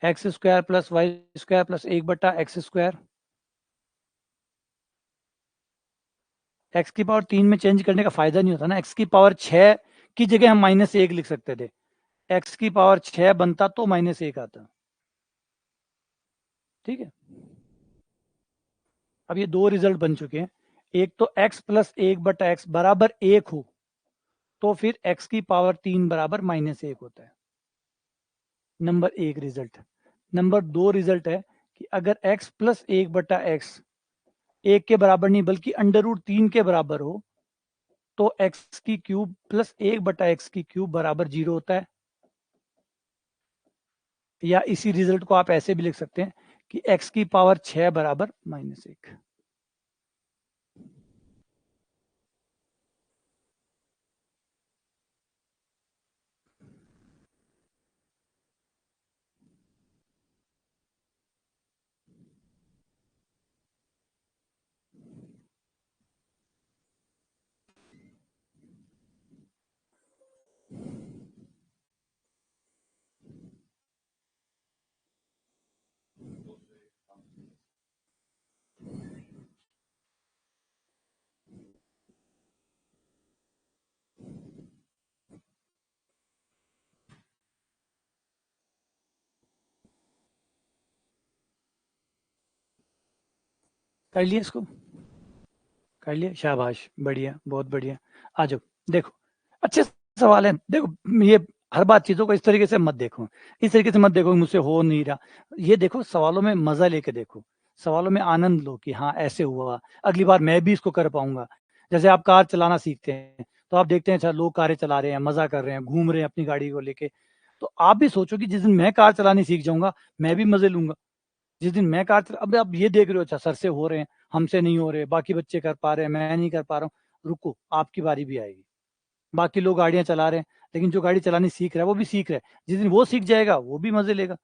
X square plus y square plus 1/x²। X की पावर 3 में चेंज करने का फायदा नहीं होता ना, एक्स की पावर 6 की जगह हम -1 लिख सकते थे, एक्स की पावर 6 बनता तो -1 आता। ठीक है, अब ये दो रिजल्ट बन चुके हैं। एक तो x प्लस 1/x बराबर 1 हो तो फिर x की पावर 3 बराबर -1 होता है, नंबर एक रिजल्ट। नंबर दो रिजल्ट है कि अगर x प्लस 1/x 1 के बराबर नहीं बल्कि अंडर रूट 3 के बराबर हो तो x की क्यूब प्लस 1/x की क्यूब बराबर 0 होता है। या इसी रिजल्ट को आप ऐसे भी लिख सकते हैं कि x की पावर 6 बराबर -1। कर लिया इसको? कर लिया, शाबाश, बढ़िया, बहुत बढ़िया। आ जाओ, देखो, अच्छे सवाल है। देखो, ये हर बात चीजों को इस तरीके से मत देखो, इस तरीके से मत देखो मुझसे हो नहीं रहा। ये देखो, सवालों में मजा लेके देखो, सवालों में आनंद लो कि हाँ ऐसे हुआ, अगली बार मैं भी इसको कर पाऊंगा। जैसे आप कार चलाना सीखते हैं तो आप देखते हैं अच्छा लोग कारें चला रहे हैं, मजा कर रहे हैं, घूम रहे हैं अपनी गाड़ी को लेके, तो आप भी सोचो कि जिस दिन मैं कार चलानी सीख जाऊंगा मैं भी मजे लूंगा। जिस दिन मैं कार अब आप ये देख रहे हो अच्छा सर से हो रहे हैं, हमसे नहीं हो रहे, बाकी बच्चे कर पा रहे हैं, मैं नहीं कर पा रहा हूँ, रुको आपकी बारी भी आएगी। बाकी लोग गाड़ियां चला रहे हैं, लेकिन जो गाड़ी चलानी सीख रहा है वो भी सीख रहा है, जिस दिन वो सीख जाएगा वो भी मजे लेगा,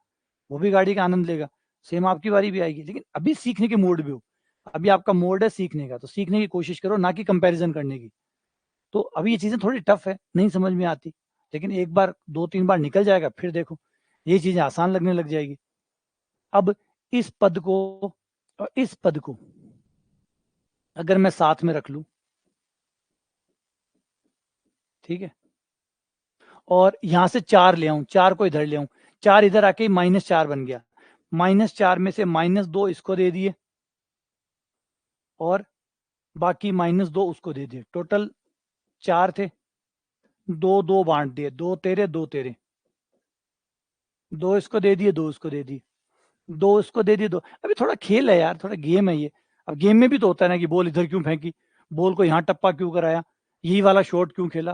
वो भी गाड़ी का आनंद लेगा। सेम आपकी बारी भी आएगी, लेकिन अभी सीखने के मोड भी हो। अभी आपका मोड है सीखने का, तो सीखने की कोशिश करो, ना कि कंपैरिजन करने की। तो अभी ये चीजें थोड़ी टफ है, नहीं समझ में आती, लेकिन एक बार 2-3 बार निकल जाएगा फिर देखो ये चीजें आसान लगने लग जाएगी। अब इस पद को और इस पद को अगर मैं साथ में रख लूं, ठीक है, और यहां से 4 ले आऊं, 4 को इधर ले आऊं, 4 इधर आके -4 बन गया, -4 में से -2 इसको दे दिए और बाकी -2 उसको दे दिए, टोटल 4 थे, दो दो बांट दिए, दो तेरे दो तेरे, दो इसको दे दिए, दो इसको दे दिए, दो इसको दे दिए, दो। अभी थोड़ा खेल है यार, थोड़ा गेम है ये। अब गेम में भी तो होता है ना कि बॉल इधर क्यों फेंकी, बॉल को यहाँ टप्पा क्यों कराया, यही वाला शॉट क्यों खेला।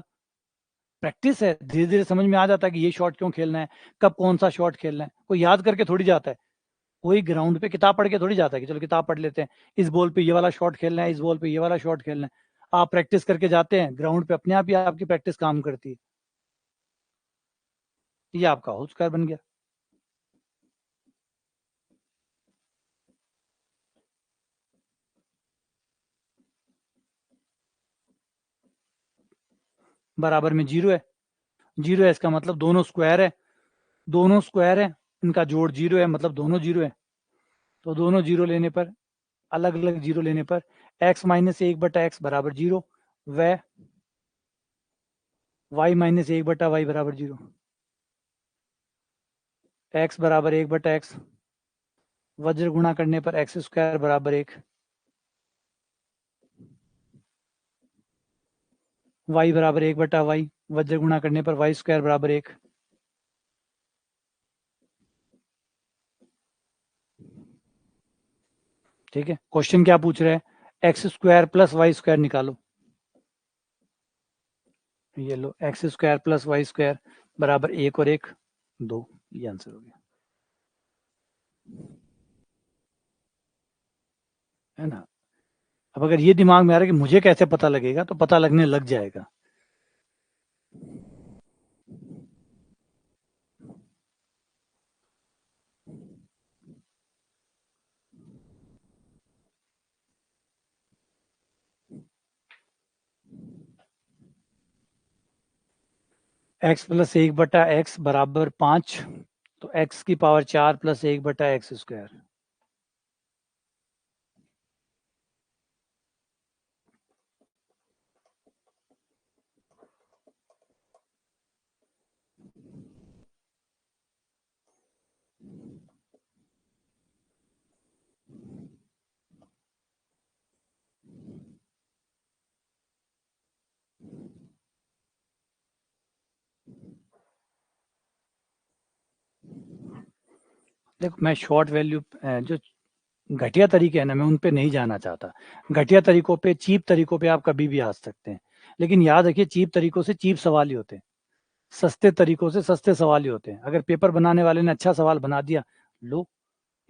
प्रैक्टिस है, धीरे धीरे समझ में आ जाता है कि ये शॉट क्यों खेलना है, कब कौन सा शॉट खेलना है, कोई याद करके थोड़ी जाता है, कोई ग्राउंड पे किताब पढ़ के थोड़ी जाता है कि चलो किताब पढ़ लेते हैं, इस बॉल पे ये वाला शॉट खेलना है, इस बॉल पे ये वाला शॉट खेलना है। आप प्रैक्टिस करके जाते हैं ग्राउंड पे, अपने आप ही आपकी प्रैक्टिस काम करती है। ये आपका होल स्क्वायर बन गया। बराबर में 0 है, 0 है इसका मतलब दोनों स्क्वायर है, दोनों स्क्वायर है, इनका जोड़ 0 है मतलब दोनों 0 है। तो दोनों 0 लेने पर, अलग अलग 0 लेने पर x-1/x बराबर 0, व y-1/y बराबर 0, x बराबर 1/x, वज्र गुणा करने पर x² बराबर 1, y बराबर 1/y, वज्र गुणा करने पर y² बराबर 1। ठीक है, क्वेश्चन क्या पूछ रहे हैं, x square plus y square निकालो। ये लो, x square plus y square बराबर 1 और 1 2, ये आंसर हो गया, है ना। अब अगर ये दिमाग में आ रहा है कि मुझे कैसे पता लगेगा, तो पता लगने लग जाएगा। एक्स प्लस 1/x बराबर 5, तो x की पावर 4 प्लस 1/x स्क्वायर। देखो, मैं शॉर्ट वैल्यू जो घटिया तरीके हैं ना, मैं उन पे नहीं जाना चाहता। घटिया तरीकों पे, चीप तरीकों पे आप कभी भी आ सकते हैं, लेकिन याद रखिए, चीप तरीकों से चीप सवाल ही होते हैं, सस्ते तरीकों से सस्ते सवाल ही होते हैं। अगर पेपर बनाने वाले ने अच्छा सवाल बना दिया, लो,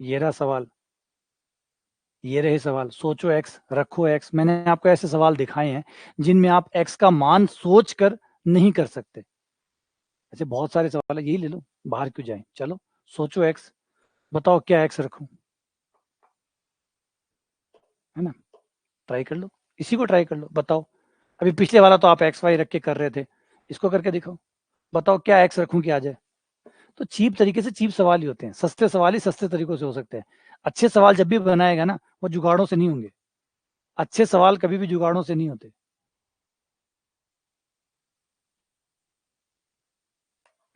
ये रहा सवाल, ये रहे सवाल, सोचो एक्स, रखो एक्स। मैंने आपको ऐसे सवाल दिखाए हैं जिनमें आप एक्स का मान सोच कर नहीं कर सकते। ऐसे बहुत सारे सवाल है, यही ले लो, बाहर क्यों जाए, चलो सोचो एक्स, बताओ क्या एक्स रखूं, है ना। ट्राई कर लो, इसी को ट्राई कर लो, बताओ। अभी पिछले वाला तो आप एक्स वाई रख के कर रहे थे, इसको करके दिखाओ, बताओ क्या एक्स रखूं कि आ जाए। तो चीप तरीके से चीप सवाल ही होते हैं, सस्ते सवाल ही सस्ते तरीकों से हो सकते हैं। अच्छे सवाल जब भी बनाएगा ना, वो जुगाड़ों से नहीं होंगे। अच्छे सवाल कभी भी जुगाड़ों से नहीं होते,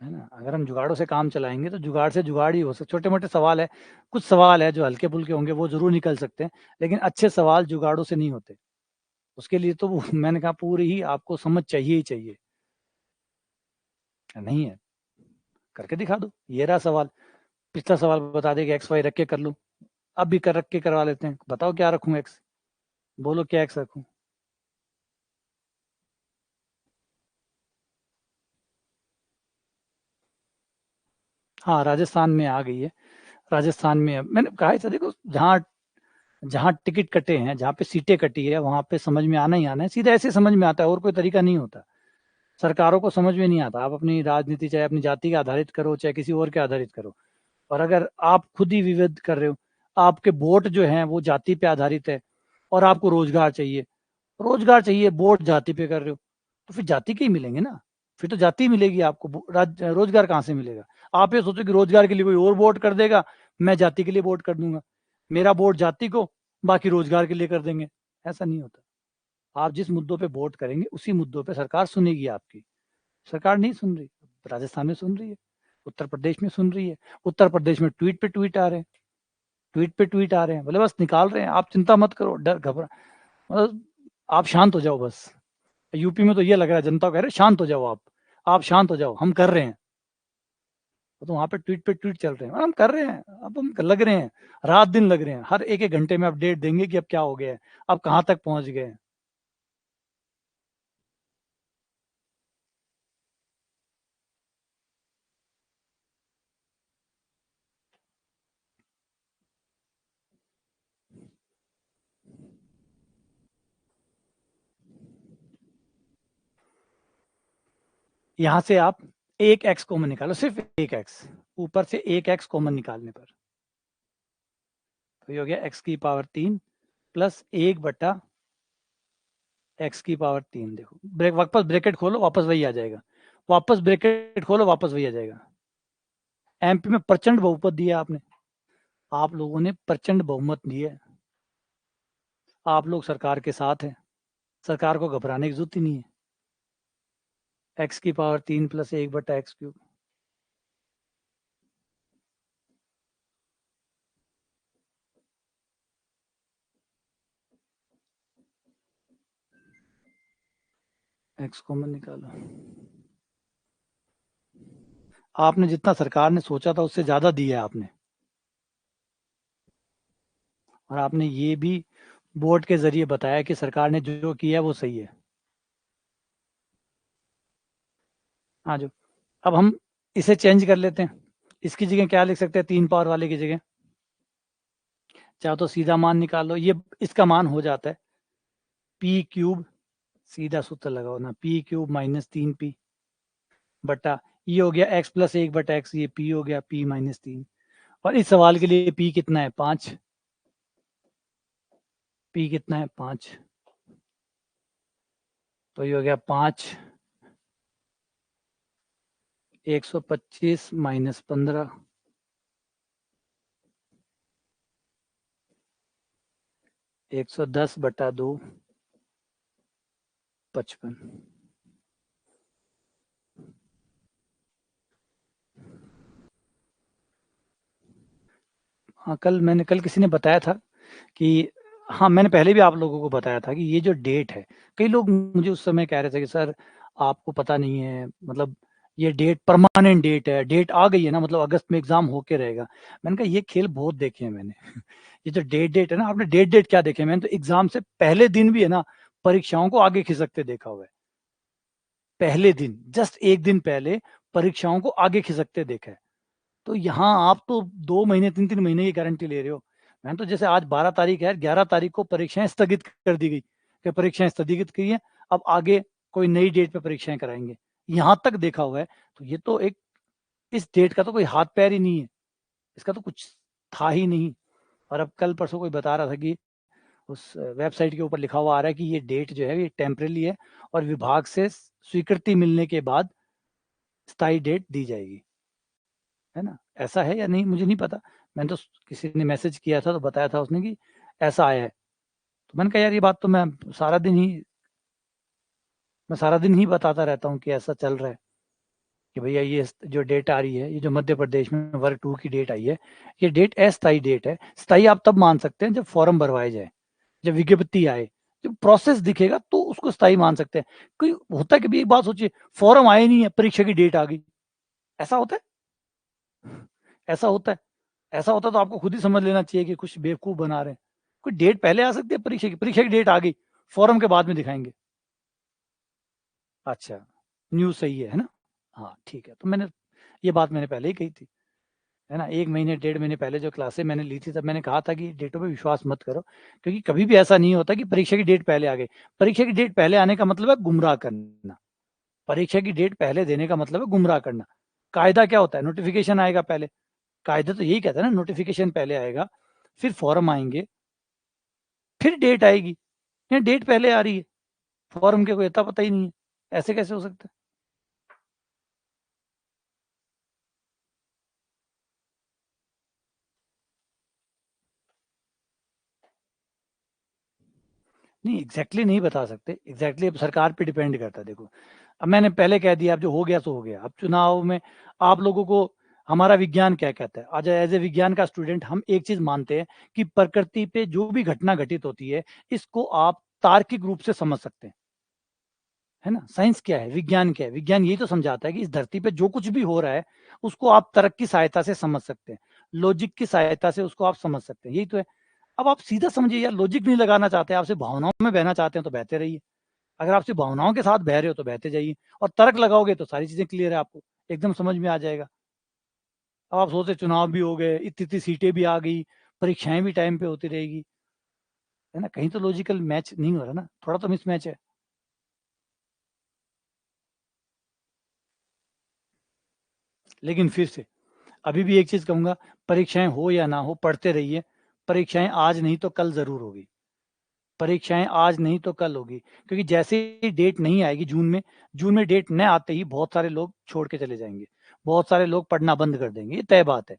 है ना। अगर हम जुगाड़ों से काम चलाएंगे तो जुगाड़ से जुगाड़ ही हो सकते। छोटे मोटे सवाल है, कुछ सवाल है जो हल्के फुल्के होंगे, वो जरूर निकल सकते हैं, लेकिन अच्छे सवाल जुगाड़ों से नहीं होते। उसके लिए तो मैंने कहा पूरी ही आपको समझ चाहिए ही चाहिए। नहीं है, करके दिखा दो, ये रहा सवाल। पिछला सवाल बता देगा, एक्स वाई रख के कर लूँ, अब भी कर रख के करवा लेते हैं, बताओ क्या रखूं एक्स, बोलो क्या एक्स रखूं। हाँ, राजस्थान में आ गई है। राजस्थान में मैंने कहा था, देखो, जहाँ जहाँ टिकट कटे हैं, जहाँ पे सीटें कटी है, वहां पे समझ में आना ही आना है, सीधा ऐसे समझ में आता है, और कोई तरीका नहीं होता। सरकारों को समझ में नहीं आता। आप अपनी राजनीति चाहे अपनी जाति के आधारित करो, चाहे किसी और के आधारित करो, और अगर आप खुद ही विविध कर रहे हो, आपके वोट जो हैं वो जाति पे आधारित है, और आपको रोजगार चाहिए, वोट जाति पे कर रहे हो, तो फिर जाति के ही मिलेंगे ना। फिर तो जाति ही मिलेगी आपको, रोजगार कहाँ से मिलेगा। आप ये सोचो कि रोजगार के लिए कोई और वोट कर देगा, मैं जाति के लिए वोट कर दूंगा, मेरा वोट जाति को, बाकी रोजगार के लिए कर देंगे। ऐसा नहीं होता। आप जिस मुद्दों पे वोट करेंगे, उसी मुद्दों पे सरकार सुनेगी आपकी। सरकार नहीं सुन रही, राजस्थान में सुन रही है, उत्तर प्रदेश में सुन रही है। उत्तर प्रदेश में ट्वीट पे ट्वीट आ रहे हैं, ट्वीट पे ट्वीट आ रहे हैं, बोले बस निकाल रहे हैं, आप चिंता मत करो, डर घबरा, मतलब आप शांत हो जाओ बस। यूपी में तो ये लग रहा है, जनता कह रहे शांत हो जाओ आप शांत हो जाओ, हम कर रहे हैं। तो वहां पे ट्वीट चल रहे हैं, और हम कर रहे हैं, अब हम लग रहे हैं, रात दिन लग रहे हैं, हर एक एक घंटे में अपडेट देंगे कि अब क्या हो गया है, अब कहाँ तक पहुंच गए हैं। यहाँ से आप एक एक्स कॉमन निकालो, सिर्फ एक एक्स, ऊपर से एक एक्स कॉमन निकालने पर, तो ये हो गया एक्स की पावर 3 प्लस 1/x⁻3। देखो, वापस ब्रैकेट खोलो, वापस वही आ जाएगा, वापस ब्रैकेट खोलो, वापस वही आ जाएगा। एमपी में प्रचंड बहुमत दिया आपने, आप लोगों ने प्रचंड बहुमत दिए, आप लोग सरकार के साथ हैं, सरकार को घबराने की जरूरत ही नहीं है। x⁻³ plus 1/x³। X common निकालो, आपने जितना सरकार ने सोचा था उससे ज्यादा दिया है आपने। और आपने ये भी बोर्ड के जरिए बताया कि सरकार ने जो किया वो सही है। हाँ जो, अब हम इसे चेंज कर लेते हैं। इसकी जगह क्या लिख सकते हैं 3 पावर वाले की जगह? चाहो तो सीधा मान निकाल लो, ये इसका मान हो जाता है पी क्यूब, सीधा सूत्र लगाओ ना, पी क्यूब माइनस 3p बटा ये हो गया x प्लस 1 बटा x, ये p हो गया p माइनस 3। और इस सवाल के लिए p कितना है 5, p कितना है 5, तो ये हो गया 5 125 माइनस 15 110 बटा 2 55। हाँ कल किसी ने बताया था कि, हाँ मैंने पहले भी आप लोगों को बताया था कि ये जो डेट है, कई लोग मुझे उस समय कह रहे थे कि सर आपको पता नहीं है, मतलब ये डेट परमानेंट डेट है, डेट आ गई है ना, मतलब अगस्त में एग्जाम होके रहेगा। मैंने कहा ये खेल बहुत देखे हैं मैंने ये जो डेट है ना, आपने डेट क्या देखे? मैंने तो एग्जाम से पहले दिन भी है ना परीक्षाओं को आगे खिसकते देखा हुआ है। पहले दिन, जस्ट एक दिन पहले परीक्षाओं को आगे खिसकते देखा है। तो यहाँ आप तो 2 महीने 3-3 महीने की गारंटी ले रहे हो। मैंने तो जैसे आज 12 तारीख है, 11 तारीख को परीक्षाएं स्थगित कर दी गई कि परीक्षाएं स्थगित की हैं, अब आगे कोई नई डेट पे परीक्षाएं कराएंगे। यहाँ तक देखा हुआ है, तो ये तो एक, इस डेट का तो कोई हाथ पैर ही नहीं है, इसका तो कुछ था ही नहीं। और अब कल परसों कोई बता रहा था कि उस वेबसाइट के ऊपर लिखा हुआ आ रहा है कि ये डेट जो है ये टेम्परेरी है और विभाग से स्वीकृति मिलने के बाद स्थायी डेट दी जाएगी, है ना? ऐसा है या नहीं मुझे नहीं पता। मैंने तो किसी ने मैसेज किया था तो बताया था उसने कि ऐसा आया है। तो मैंने कहा यार ये बात तो मैं सारा दिन ही बताता रहता हूँ कि ऐसा चल रहा है कि भैया ये जो डेट आ रही है, ये जो मध्य प्रदेश में वर्ग 2 की डेट आई है, ये डेट अस्थायी डेट है। स्थायी आप तब मान सकते हैं जब फॉर्म भरवाए जाए, जब विज्ञप्ति आए, जब प्रोसेस दिखेगा तो उसको स्थायी मान सकते हैं। कोई होता है कि एक बात सोचिए, फॉर्म आए नहीं है, परीक्षा की डेट आ गई, ऐसा होता है? ऐसा होता है? ऐसा होता तो आपको खुद ही समझ लेना चाहिए कि कुछ बेवकूफ बना रहे हैं। कोई डेट पहले आ सकती है परीक्षा की? परीक्षा की डेट आ गई, फॉर्म के बाद में दिखाएंगे। अच्छा, न्यूज सही है ना? हाँ ठीक है, तो ये बात मैंने पहले ही कही थी, है ना? 1 महीने 1.5 महीने पहले जो क्लासें मैंने ली थी तब मैंने कहा था कि डेटों पे विश्वास मत करो, क्योंकि कभी भी ऐसा नहीं होता कि परीक्षा की डेट पहले आ गई। परीक्षा की डेट पहले आने का मतलब है गुमराह करना। परीक्षा की डेट पहले देने का मतलब है गुमराह करना। कायदा क्या होता है? नोटिफिकेशन आएगा पहले। कायदा तो यही कहता है ना, नोटिफिकेशन पहले आएगा, फिर फॉर्म आएंगे, फिर डेट आएगी। या डेट पहले आ रही है, फॉर्म के कोई अता पता ही नहीं है, ऐसे कैसे हो सकता है? नहीं एग्जैक्टली नहीं बता सकते, एग्जैक्टली अब सरकार पे डिपेंड करता है। देखो अब मैंने पहले कह दिया, अब जो हो गया सो हो गया। अब चुनाव में आप लोगों को हमारा विज्ञान क्या कहता है, आज एज ए विज्ञान का स्टूडेंट हम एक चीज मानते हैं कि प्रकृति पे जो भी घटना घटित होती है इसको आप तार्किक रूप से समझ सकते हैं, है ना? साइंस क्या है, विज्ञान क्या है? विज्ञान यही तो समझाता है कि इस धरती पे जो कुछ भी हो रहा है उसको आप तर्क की सहायता से समझ सकते हैं, लॉजिक की सहायता से उसको आप समझ सकते हैं, यही तो है। अब आप सीधा समझिए यार, लॉजिक नहीं लगाना चाहते, आपसे भावनाओं में बहना चाहते हैं तो बहते रहिए। अगर आप सिर्फ भावनाओं के साथ बह रहे हो तो बहते जाइए, और तर्क लगाओगे तो सारी चीजें क्लियर है, आपको एकदम समझ में आ जाएगा। अब आप सोचते चुनाव भी हो गए, इतनी इतनी सीटें भी आ गई, परीक्षाएं भी टाइम पे होती रहेगी, है ना? कहीं तो लॉजिकल मैच नहीं हो रहा ना, थोड़ा तो मिसमैच है। लेकिन फिर से अभी भी एक चीज कहूंगा, परीक्षाएं हो या ना हो पढ़ते रहिए। परीक्षाएं आज नहीं तो कल जरूर होगी, परीक्षाएं आज नहीं तो कल होगी, क्योंकि जैसे ही डेट नहीं आएगी जून में डेट न आते ही बहुत सारे लोग छोड़ के चले जाएंगे, बहुत सारे लोग पढ़ना बंद कर देंगे, ये तय बात है।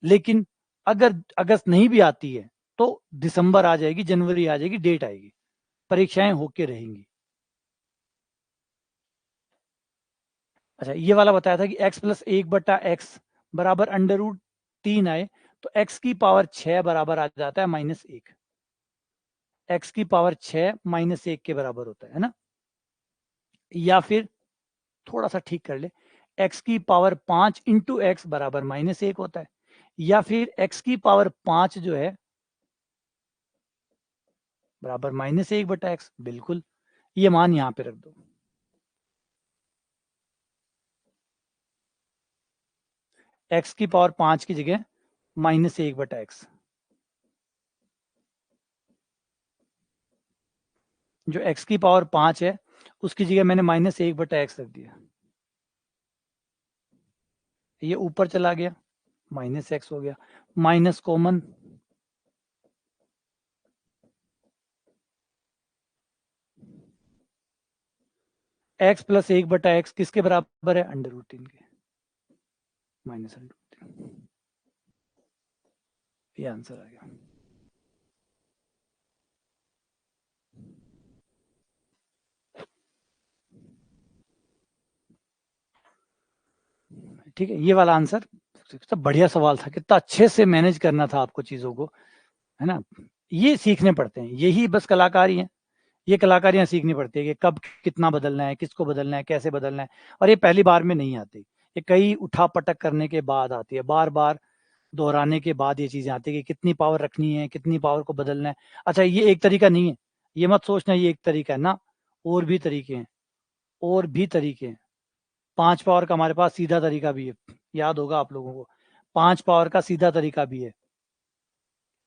लेकिन अगर अगस्त नहीं भी आती है तो दिसंबर आ जाएगी, जनवरी आ जाएगी, डेट आएगी, परीक्षाएं होके रहेंगी। अच्छा ये वाला बताया था कि x प्लस 1/x बराबर अंडर रूट 3 आए तो x की पावर 6 बराबर आ जाता है -1। x की पावर 6 -1 के बराबर होता है ना? या फिर थोड़ा सा ठीक कर ले, x की पावर 5 इंटू एक्स बराबर -1 होता है, या फिर x की पावर 5 जो है बराबर -1/x, बिल्कुल। ये मान यहाँ पे रख दो। x की पावर 5 की जगह -1/x, जो x की पावर 5 है उसकी जगह मैंने -1/x रख दिया। ये ऊपर चला गया, -x हो गया, minus common, x plus 1/x किसके बराबर है? √3 के, -√3। ये आंसर आ गया। ठीक है, ये वाला आंसर सब बढ़िया सवाल था, कितना अच्छे से मैनेज करना था आपको चीजों को, है ना। ये सीखने पड़ते हैं, यही बस कलाकारी है। ये कलाकारियां सीखनी पड़ती है कि कब कितना बदलना है, किसको बदलना है, कैसे बदलना है। और ये पहली बार में नहीं आती, ये कई उठा पटक करने के बाद आती है, बार बार दोहराने के बाद ये चीजें आती है कि कितनी पावर रखनी है, कितनी पावर को बदलना है। अच्छा, ये एक तरीका नहीं है, ये मत सोचना ये एक तरीका है ना, और भी तरीके हैं, और भी तरीके हैं। 5 पावर का हमारे पास सीधा तरीका भी है, याद होगा आप लोगों को। 5 पावर का सीधा तरीका भी है,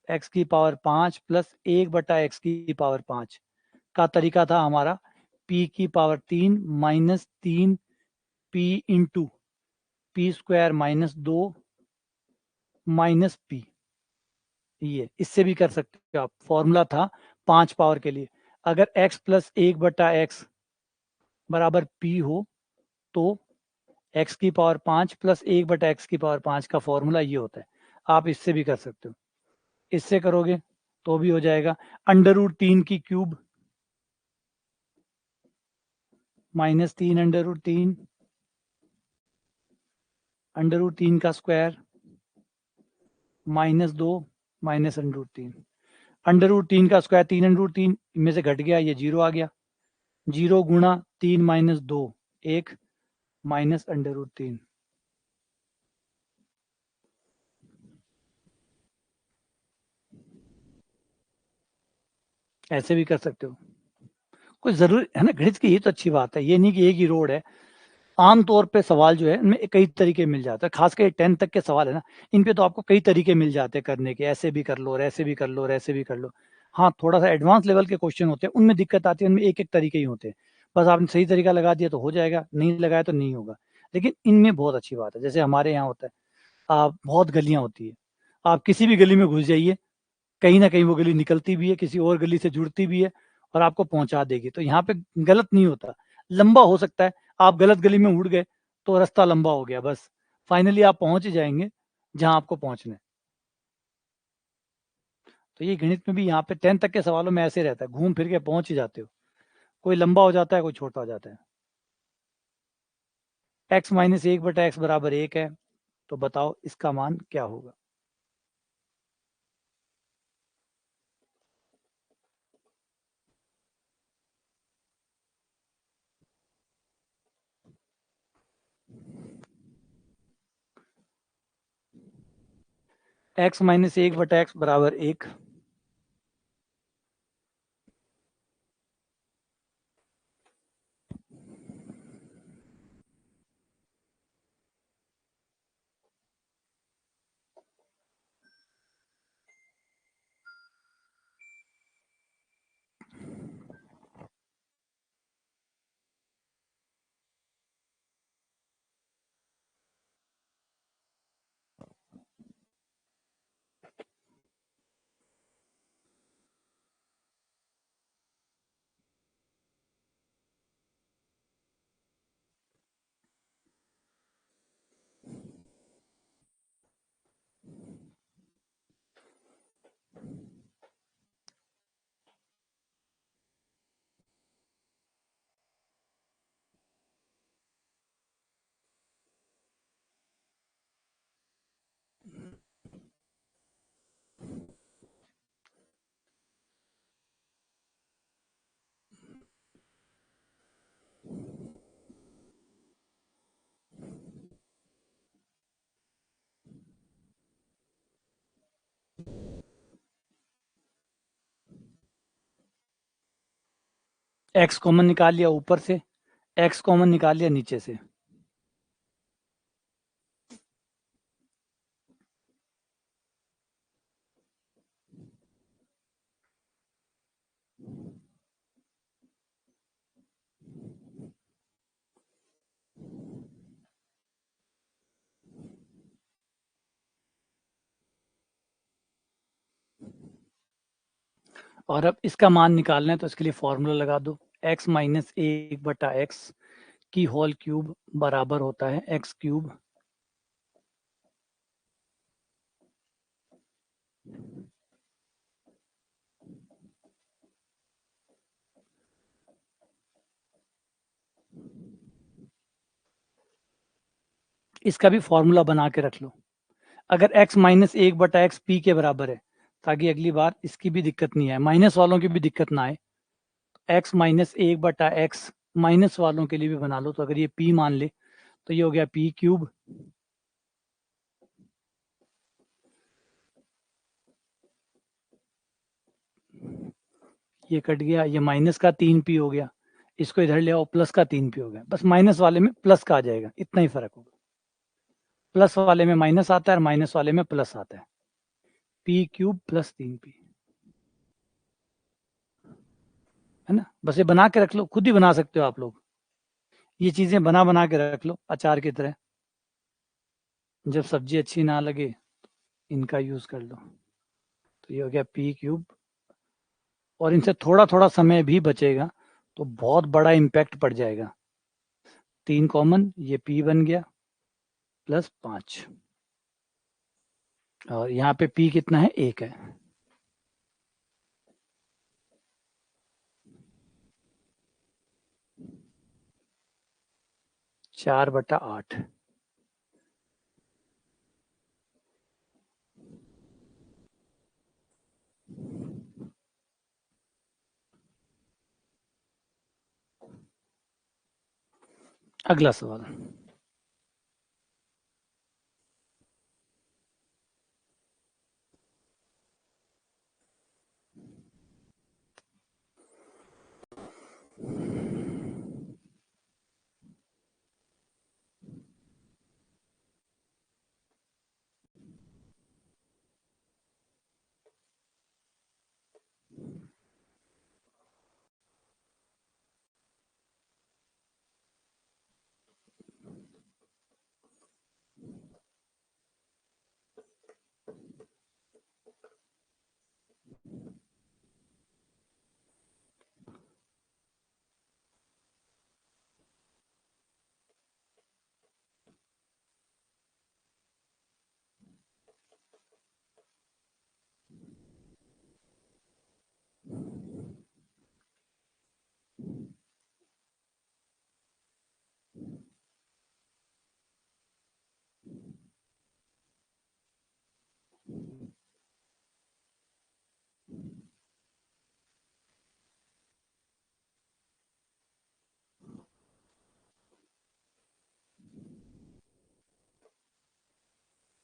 x की पावर 5 प्लस 1/x की पावर 5 का तरीका था हमारा p की power 3 minus 3 p into p² -2 minus p। ये इससे भी कर सकते हो आप, फॉर्मूला था 5 पावर के लिए। अगर x प्लस 1/x बराबर p हो तो x की पावर 5 प्लस 1/x की पावर 5 का फॉर्मूला ये होता है। आप इससे भी कर सकते हो, इससे करोगे तो भी हो जाएगा। √3 की क्यूब -3 √3, √3 का स्क्वायर -2 माइनस √3। √3 का स्क्वायर 3 में से घट गया, ये 0 आ गया। 0 गुणा 3 माइनस 2 1 माइनस √3। ऐसे भी कर सकते हो, कोई जरूरी है ना, गणित की ये तो अच्छी बात है, ये नहीं कि एक ही रोड है। आमतौर पे सवाल जो है इनमें कई तरीके मिल जाते हैं, खासकर 10 तक के सवाल है ना, इन पे तो आपको कई तरीके मिल जाते हैं करने के, ऐसे भी कर लो और ऐसे भी कर लो और ऐसे भी कर लो। हाँ, थोड़ा सा एडवांस लेवल के क्वेश्चन होते हैं, उनमें दिक्कत आती है, उनमें एक एक तरीके ही होते हैं। बस आपने सही तरीका लगा दिया तो हो जाएगा, नहीं लगाया तो नहीं होगा। लेकिन इनमें बहुत अच्छी बात है, जैसे हमारे यहाँ होता है, आप बहुत गलियां होती है, आप किसी भी गली में घुस जाइए, कहीं ना कहीं वो गली निकलती भी है, किसी और गली से जुड़ती भी है और आपको पहुंचा देगी। तो यहाँ पे गलत नहीं होता, लंबा हो सकता है, आप गलत गली में उड़ गए तो रास्ता लंबा हो गया, बस फाइनली आप पहुंच ही जाएंगे जहां आपको पहुंचना है। तो ये गणित में भी यहाँ पे 10 तक के सवालों में ऐसे रहता है, घूम फिर के पहुंच ही जाते हो, कोई लंबा हो जाता है, कोई छोटा हो जाता है। x माइनस 1/x बराबर 1 है, तो बताओ इसका मान क्या होगा? x माइनस 1/x बराबर 1। x कॉमन निकाल लिया ऊपर से, x कॉमन निकाल लिया नीचे से। और अब इसका मान निकालना है तो इसके लिए फॉर्मूला लगा दो, x माइनस 1/x की होल क्यूब बराबर होता है x क्यूब इसका भी फॉर्मूला बना के रख लो। अगर x माइनस 1/x पी के बराबर है, ताकि अगली बार इसकी भी दिक्कत नहीं आए, माइनस वालों की भी दिक्कत ना आए, x माइनस 1/x माइनस वालों के लिए भी बना लो। तो अगर ये p मान ले तो ये हो गया p क्यूब, ये कट गया, ये माइनस का 3p हो गया, इसको इधर ले आओ प्लस का 3p हो गया। बस माइनस वाले में प्लस का आ जाएगा, इतना ही फर्क होगा। प्लस वाले में माइनस आता है और माइनस वाले में प्लस आता है। p क्यूब प्लस 3p, है ना। बस ये बना के रख लो, खुद ही बना सकते हो आप लोग। ये चीजें बना बना के रख लो अचार की तरह, जब सब्जी अच्छी ना लगे इनका यूज कर लो। तो ये हो गया p क्यूब, और इनसे थोड़ा थोड़ा समय भी बचेगा तो बहुत बड़ा इम्पैक्ट पड़ जाएगा। 3 कॉमन, ये p बन गया प्लस 5, और यहाँ पे p कितना है, 1 है। 4/8। अगला सवाल।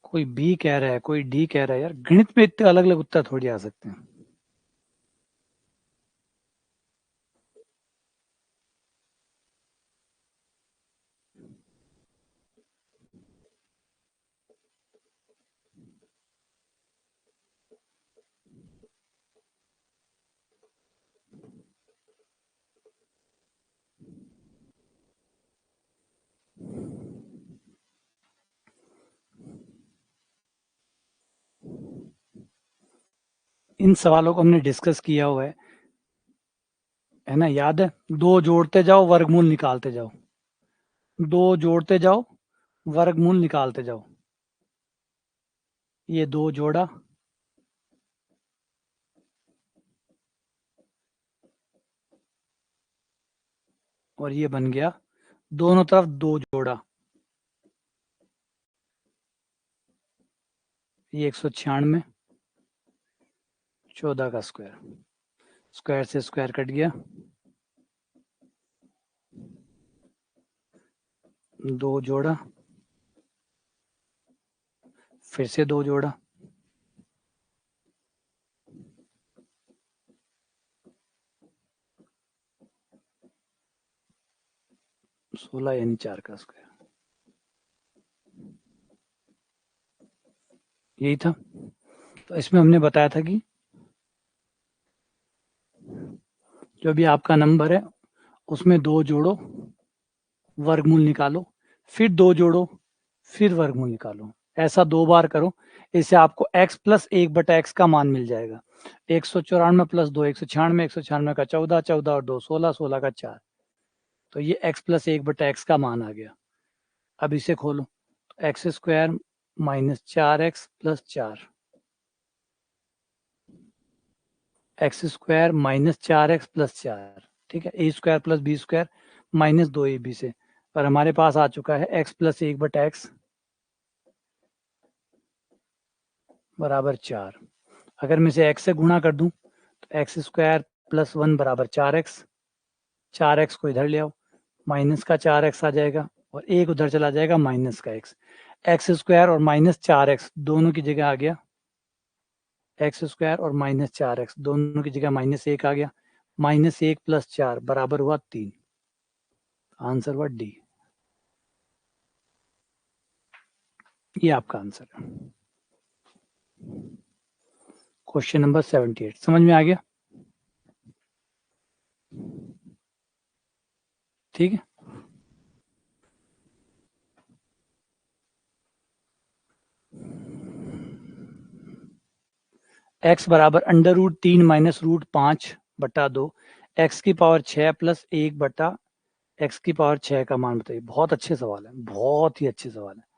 कोई बी कह रहा है, कोई डी कह रहा है, यार गणित में इतने अलग अलग उत्तर थोड़ी आ सकते हैं। इन सवालों को हमने डिस्कस किया हुआ है ना, याद है। दो जोड़ते जाओ वर्गमूल निकालते जाओ, दो जोड़ते जाओ वर्गमूल निकालते जाओ। ये दो जोड़ा, और ये बन गया दोनों तरफ दो जोड़ा, ये 196, 14 का स्क्वायर, स्क्वायर से स्क्वायर कट गया, दो जोड़ा, फिर से दो जोड़ा, 16 यानी 4 का स्क्वायर, यही था। तो इसमें हमने बताया था कि जो भी आपका नंबर है उसमें 2 जोड़ो, वर्गमूल निकालो, फिर 2 जोड़ो, फिर वर्गमूल निकालो। ऐसा 2 बार करो, इससे आपको x प्लस 1/x का मान मिल जाएगा। 194 प्लस 2 196, 196 का 14, 14 और 2 16, 16 का 4, तो ये x प्लस 1/x का मान आ गया। अब इसे खोलो, x square minus 4x plus 4, x square minus 4x plus 4, ठीक है। A square plus b square minus 2ab से, और हमारे पास आ चुका है x प्लस 1/x बराबर 4। अगर मैं इसे x से गुणा कर दूं तो एक्स स्क्वायर प्लस 1 बराबर 4x, 4x को इधर ले आओ, माइनस का 4x आ जाएगा और एक उधर चला जाएगा माइनस का x, एक्स स्क्वायर और माइनस 4x दोनों की जगह आ गया एक्स स्क्वायर और माइनस 4x दोनों की जगह -1 आ गया, -1 प्लस 4 बराबर हुआ 3। आंसर हुआ डी। ये आपका आंसर है। क्वेश्चन नंबर 78 समझ में आ गया? ठीक है। x बराबर √3 माइनस √5/2 x की पावर 6 प्लस 1 x की पावर 6 का मान बताइए। बहुत अच्छे सवाल है, बहुत ही अच्छे सवाल है।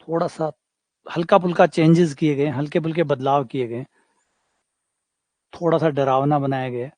थोड़ा सा हल्का फुल्का चेंजेस किए गए, हल्के फुल्के बदलाव किए गए, थोड़ा सा डरावना बनाया गया।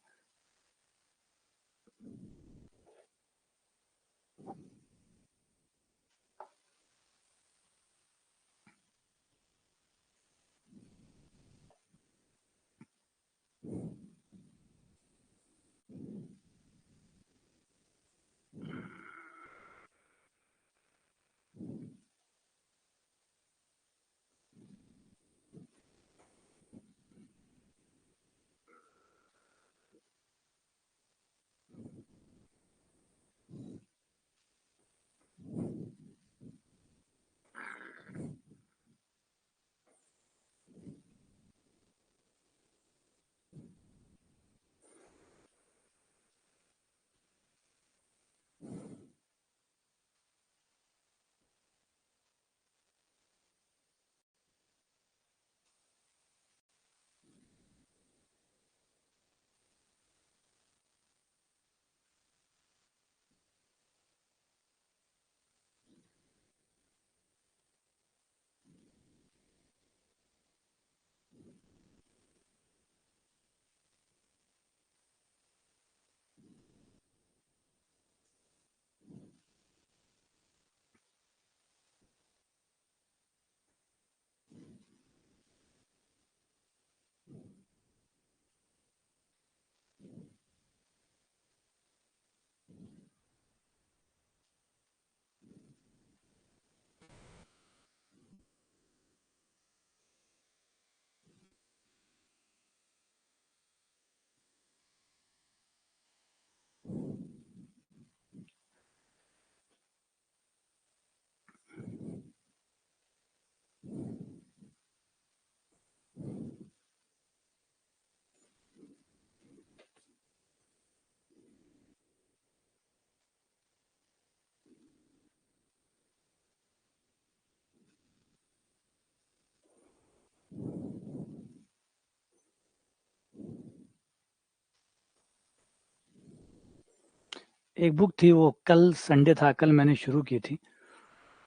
एक बुक थी, वो कल संडे था, कल मैंने शुरू की थी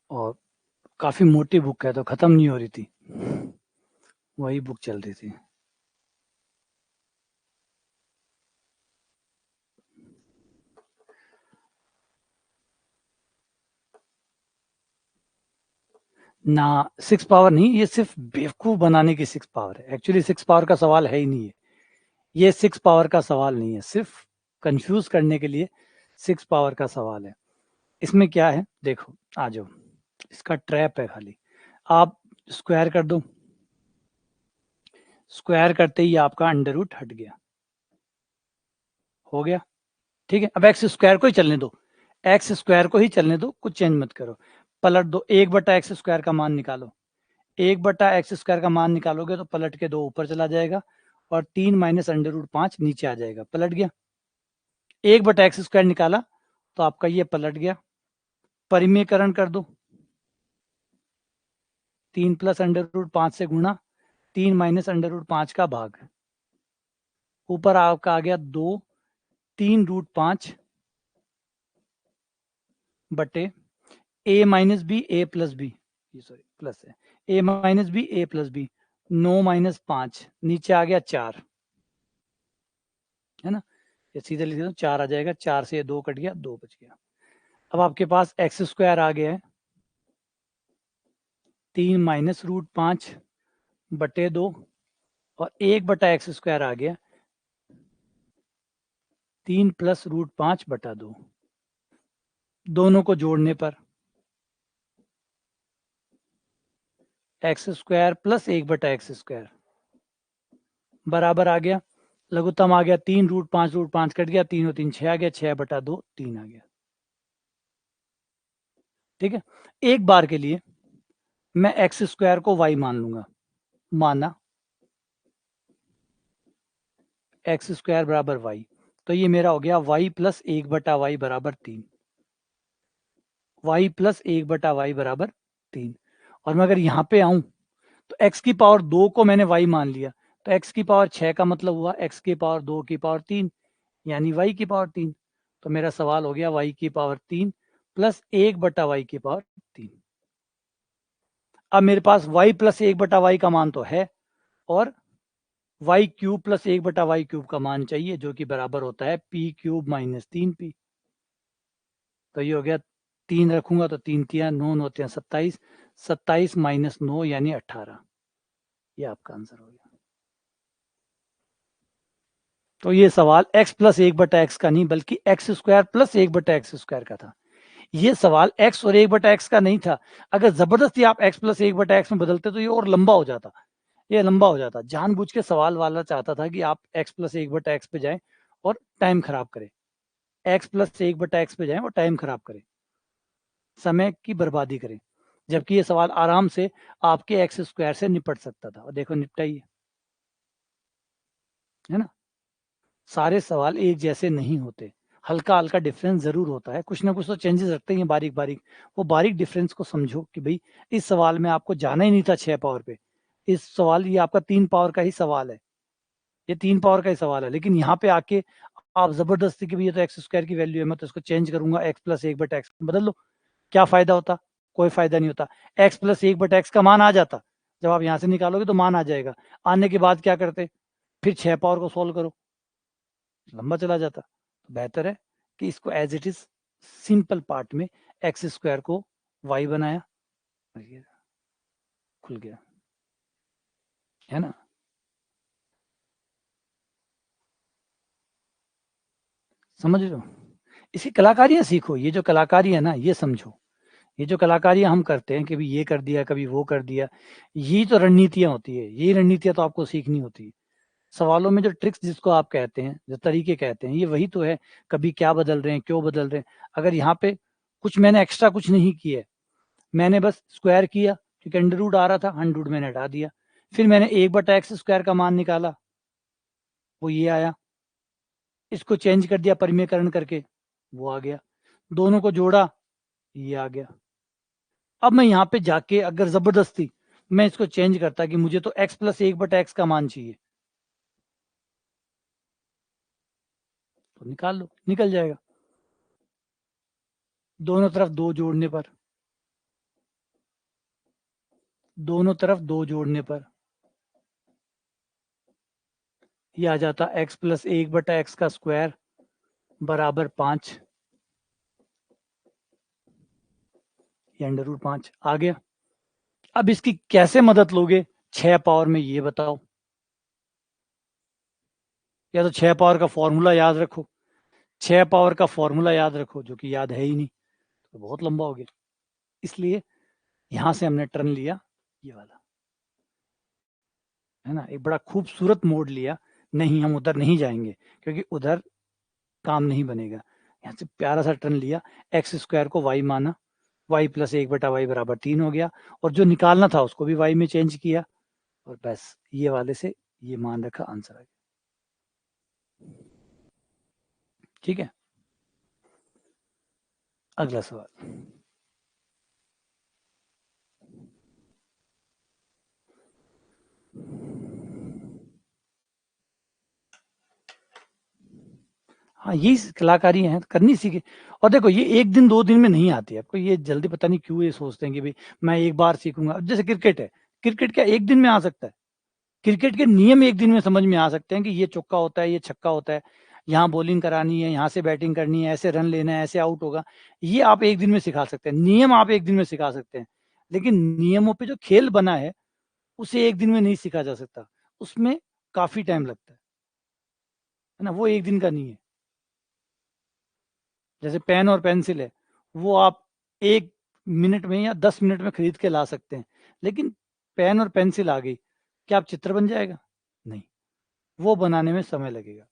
और काफी मोटी बुक है तो खत्म नहीं हो रही थी, वही बुक चल रही थी। ना 6 पावर नहीं, ये सिर्फ बेवकूफ बनाने की 6 पावर है। एक्चुअली 6 पावर का सवाल है ही नहीं है, ये 6 पावर का सवाल नहीं है, सिर्फ कंफ्यूज करने के लिए 6 पावर का सवाल है। इसमें क्या है देखो, आ जाओ, इसका ट्रैप है खाली। आप स्क्वायर कर दो, स्क्वायर करते ही आपका अंडर रूट हट गया, हो गया। ठीक है, अब एक्स स्क्वायर को ही चलने दो, एक्स स्क्वायर को ही चलने दो, कुछ चेंज मत करो। पलट दो, 1/x स्क्वायर का मान निकालो। 1/x स्क्वायर का मान निकालोगे तो पलट के 2 ऊपर चला जाएगा और 3 माइनस अंडर रूट 5 नीचे आ जाएगा, पलट गया। 1/x स्क्वायर निकाला तो आपका ये पलट गया। परिमेयकरण कर दो, 3 प्लस अंडर रूट 5 से गुणा, 3 माइनस अंडर रूट 5 का भाग, ऊपर आपका आ गया 2, 3 रूट 5 बटे ए माइनस बी ए प्लस बी, सॉरी प्लस है, ए माइनस बी ए प्लस बी, 9 माइनस 5 नीचे आ गया 4, है ना, ये सीधे लिख दो 4 आ जाएगा, 4 से 2 कट गया, 2 बच गया। अब आपके पास एक्स स्क्वायर आ गया है 3 माइनस रूट 5 बटे 2 और 1/x स्क्वायर आ गया 3 प्लस रूट 5 बटा 2, दोनों को जोड़ने पर x square plus 1/x square बराबर आ गया, लघुत्तम आ गया 3 रूट 5 कट गया, 3 और 3 6 आ गया, 6/2 3 आ गया। ठीक है, एक बार के लिए मैं एक्स स्क्वायर को y मान लूंगा, माना एक्स स्क्वायर बराबर y, तो ये मेरा हो गया y प्लस 1/y बराबर 3, y प्लस 1/y बराबर 3। और मैं अगर यहाँ पे आऊं तो x की पावर 2 को मैंने y मान लिया, तो x की पावर 6 का मतलब हुआ x की पावर 2 की पावर 3 यानी y की पावर 3। तो मेरा सवाल हो गया y की पावर 3 प्लस 1/y की पावर 3। अब मेरे पास y प्लस 1/y का मान तो है और y cube plus 1/y cube का मान चाहिए, जो कि बराबर होता है p क्यूब माइनस 3p। तो ये हो गया, 3 रखूंगा तो 3 3 9 9 3 27, 27 माइनस 9 यानी 18, ये आपका आंसर हो गया। तो ये सवाल x प्लस 1/x का नहीं बल्कि x square plus 1/x square का था। ये सवाल x और 1/x का नहीं था। अगर जबरदस्ती आप x प्लस 1/x में बदलते तो ये और लंबा हो जाता, ये लंबा हो जाता। जानबूझ के सवाल वाला चाहता था कि आप x प्लस 1/x पे जाएं और टाइम खराब करें, x प्लस 1/x पे जाएं और टाइम खराब करें, समय की बर्बादी करें, जबकि ये सवाल आराम से आपके एक्स स्क्वायर से निपट सकता था, और देखो निपटा ही है ना। सारे सवाल एक जैसे नहीं होते, हल्का हल्का डिफरेंस जरूर होता है, कुछ ना कुछ तो चेंजेस रखते हैं बारीक बारीक। वो बारीक डिफरेंस को समझो कि भाई इस सवाल में आपको जाना ही नहीं था 6 पावर पे, इस सवाल ये आपका 3 पावर का ही सवाल है, ये 3 पावर का ही सवाल है, लेकिन यहाँ पे आके आप जबरदस्ती की भी ये तो एक्स स्क्वायर की वैल्यू है, मैं तो इसको चेंज करूंगा x प्लस 1/x बदल लो, क्या फायदा होता, कोई फायदा नहीं होता। x प्लस 1/x का मान आ जाता, जब आप यहाँ से निकालोगे तो मान आ जाएगा, आने के बाद क्या करते, फिर 6 पावर को सोल्व करो, लंबा चला जाता। तो बेहतर है कि इसको as it is simple part में एक्स स्क्वायर को y बनाया, ये खुल गया, है ना। समझ रहे हो, इसी कलाकारियां सीखो, ये जो कलाकारी है ना ये समझो, ये जो कलाकारियां हम करते हैं, कभी ये कर दिया कभी वो कर दिया, यही तो रणनीतियां होती है, यही रणनीतियां तो आपको सीखनी होती है। सवालों में जो ट्रिक्स जिसको आप कहते हैं, जो तरीके कहते हैं, ये वही तो है, कभी क्या बदल रहे हैं, क्यों बदल रहे हैं। अगर यहाँ पे कुछ मैंने एक्स्ट्रा कुछ नहीं किया है, मैंने बस स्क्वायर किया क्योंकि अंडर रूट आ रहा था, अंडर रूट मैंने हटा दिया, फिर मैंने 1/x स्क्वायर का मान निकाला, वो ये आया, इसको चेंज कर दिया परिमेयकरण करके, वो आ गया, दोनों को जोड़ा, ये आ गया। अब मैं यहाँ पे जाके अगर जबरदस्ती मैं इसको चेंज करता कि मुझे तो x प्लस 1/x का मान चाहिए, तो निकाल लो, निकल जाएगा। दोनों तरफ 2 जोड़ने पर, दोनों तरफ 2 जोड़ने पर ये आ जाता x प्लस 1/x का स्क्वायर बराबर 5, ये अंडर रूट 5 आ गया। अब इसकी कैसे मदद लोगे 6 पावर में, ये बताओ। या तो 6 पावर का फॉर्मूला याद रखो, 6 पावर का फॉर्मूला याद रखो, जो कि याद है ही नहीं, तो बहुत लंबा हो गया, इसलिए यहां से हमने टर्न लिया ये वाला। है ना, एक बड़ा खूबसूरत मोड़ लिया, नहीं हम उधर नहीं जाएंगे क्योंकि उधर काम नहीं बनेगा। यहाँ से प्यारा सा टर्न लिया, एक्स स्क्वायर को वाई माना, वाई प्लस 1/y बराबर 3 हो गया, और जो निकालना था उसको भी वाई में चेंज किया, और बस ये वाले से ये मान रखा, आंसर आ गया। ठीक है, अगला सवाल। हाँ, यही कलाकारी है, करनी सीखे। और देखो ये 1 दिन 2 दिन में नहीं आती है, आपको ये जल्दी पता नहीं क्यों ये सोचते हैं कि भाई मैं एक बार सीखूंगा। जैसे क्रिकेट है, क्रिकेट क्या 1 दिन में आ सकता है? क्रिकेट के नियम 1 दिन में समझ में आ सकते हैं कि ये चौका होता है, ये छक्का होता है, यहाँ बॉलिंग करानी है, यहाँ से बैटिंग करनी है, ऐसे रन लेना है, ऐसे आउट होगा। ये आप 1 दिन में सिखा सकते हैं, नियम आप 1 दिन में सिखा सकते हैं। लेकिन नियमों पे जो खेल बना है उसे 1 दिन में नहीं सीखा जा सकता, उसमें काफी टाइम लगता है ना, वो 1 दिन का नहीं है। जैसे पेन और पेंसिल है, वो आप 1 मिनट में या 10 मिनट में खरीद के ला सकते हैं। लेकिन पेन और पेंसिल आ गई, क्या आप चित्र बन जाएगा? नहीं, वो बनाने में समय लगेगा।